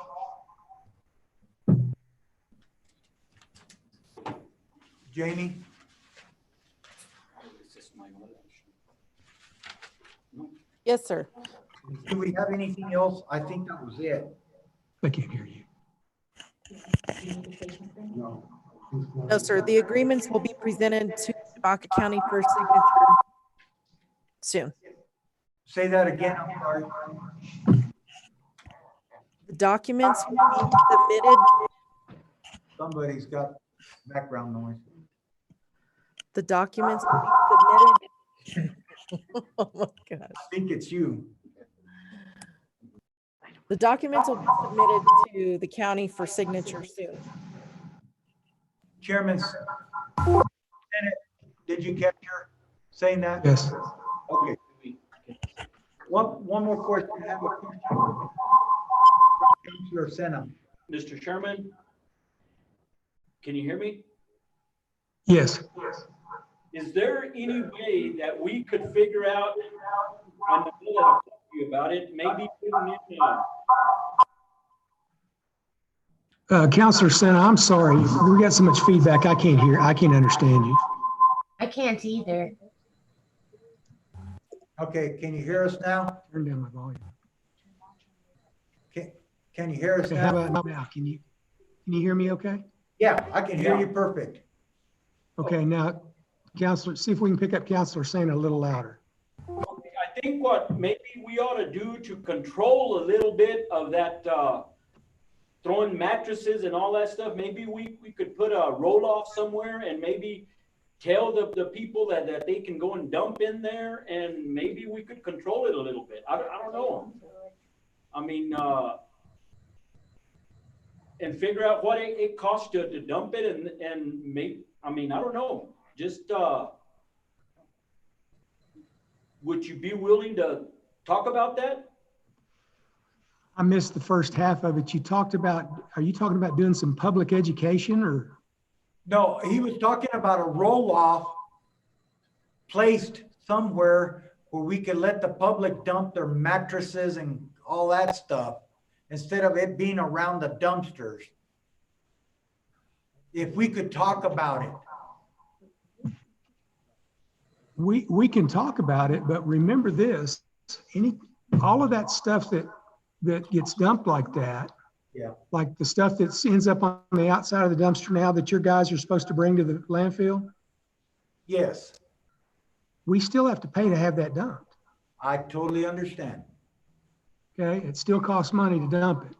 Jamie? Yes, sir. Do we have anything else? I think that was it. I can't hear you. No, sir. The agreements will be presented to Baca County for signature soon. Say that again, I'm sorry. The documents will be submitted. Somebody's got background noise. The documents will be submitted. Oh my gosh. I think it's you. The documents will be submitted to the county for signature soon. Chairman, did you catch her saying that? Yes. Okay. One more question. I have a question. Councilor Senna. Mr. Chairman, can you hear me? Yes. Is there any way that we could figure out, I know that I've talked to you about it, maybe putting in Counselor Senna, I'm sorry. We got so much feedback. I can't hear. I can't understand you. I can't either. Okay, can you hear us now? Turn down my volume. Can you hear us Okay, how now? about now? Can you hear me okay? Yeah, I can hear you perfect. Okay, now, Counselor, see if we can pick up Counselor Senna a little louder. I think what maybe we ought to do to control a little bit of that, throwing mattresses and all that stuff, maybe we could put a roll off somewhere and maybe tell the people that they can go and dump in there, and maybe we could control it a little bit. I don't know. I mean, and figure out what it costs to dump it and make, I mean, I don't know. Just, would you be willing to talk about that? I missed the first half of it. You talked about, are you talking about doing some public education or? No, he was talking about a roll-off placed somewhere where we could let the public dump their mattresses and all that stuff instead of it being around the dumpsters. If we could talk about it. We can talk about it, but remember this, all of that stuff that gets dumped like that, yeah, like the stuff that ends up on the outside of the dumpster now that your guys are supposed to bring to the landfill. Yes. We still have to pay to have that dumped. I totally understand. Okay, it still costs money to dump it.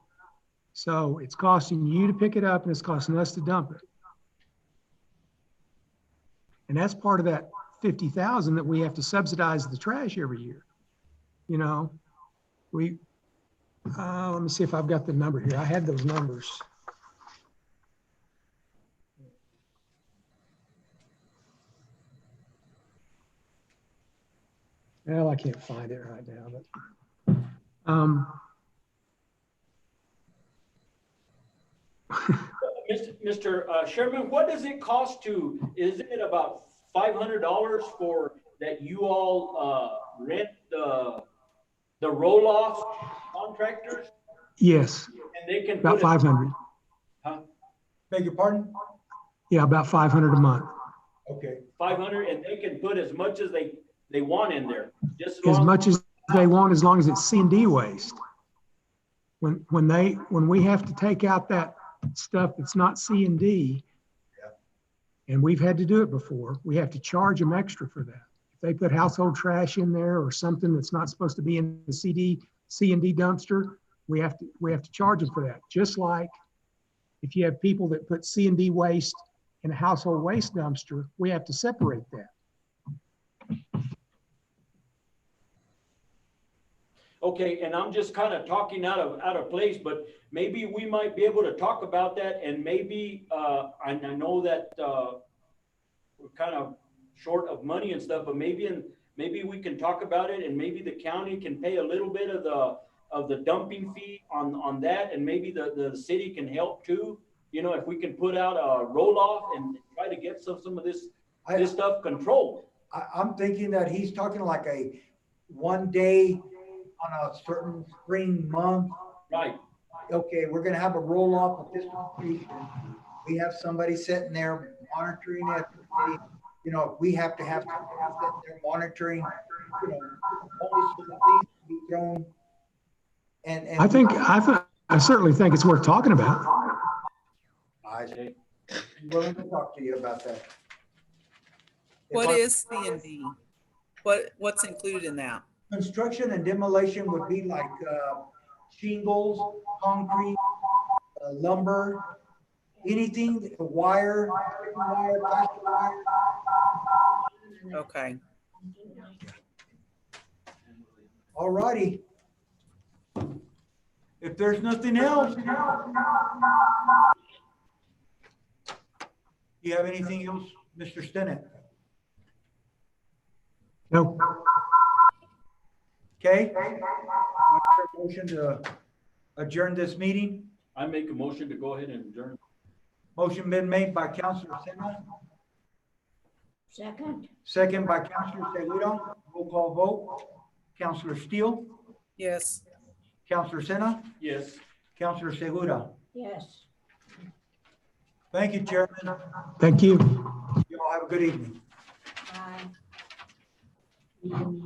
So it's costing you to pick it up and it's costing us to dump it. And that's part of that 50,000 that we have to subsidize the trash every year. You know, let me see if I've got the number here. I had those numbers. Well, I can't find it right now, but Mr. Sherman, what does it cost is it about $500 for that you all rent the roll-off contractors? yes, And they can about 500. Huh? Beg your pardon? Yeah, about 500 a month. Okay. 500, and they can put as much as they want in there. Just As much as they want, as long as it's C&D waste. When we have to take out that stuff that's not C&D, and we've had to do it before, we have to charge them extra for that. If they put household trash in there or something that's not supposed to be in the C&D dumpster, we have to charge them for that. Just like if you have people that put C and D waste in a household waste dumpster, we have to separate that. Okay, and I'm just kind of talking out of place, but maybe we might be able to talk about that, and maybe, I know that, we're kind of short of money and stuff, but maybe we can talk about it, and maybe the county can pay a little bit of the dumping fee on that, and maybe the city can help too. You know, if we can put out a roll-off and try to get some of this stuff controlled. I'm thinking that he's talking like a 1 day on a certain spring month. Right. Okay, we're gonna have a roll off of this location. We have somebody sitting there monitoring it. You know, we have to have somebody sitting there monitoring, you know, only certain things to be thrown. And I certainly think it's worth talking about. I'm willing to talk to you about that. What is C&D? What's included in that? Construction and demolition would be like shingles, concrete, lumber, anything, wire, plastic wire. Okay. All righty. If there's nothing else, do you have anything else, Mr. Stinnett? No. Okay. Motion to adjourn this meeting. I make a motion to go ahead and adjourn. Motion been made by Councilor Senna, Second. second by Councilor Segudo. Roll call vote. Councilor Steele, Yes. Councilor Senna, Yes. Councilor Segudo. Yes. Thank you, Chairman. Thank you. You all have a good evening. Bye.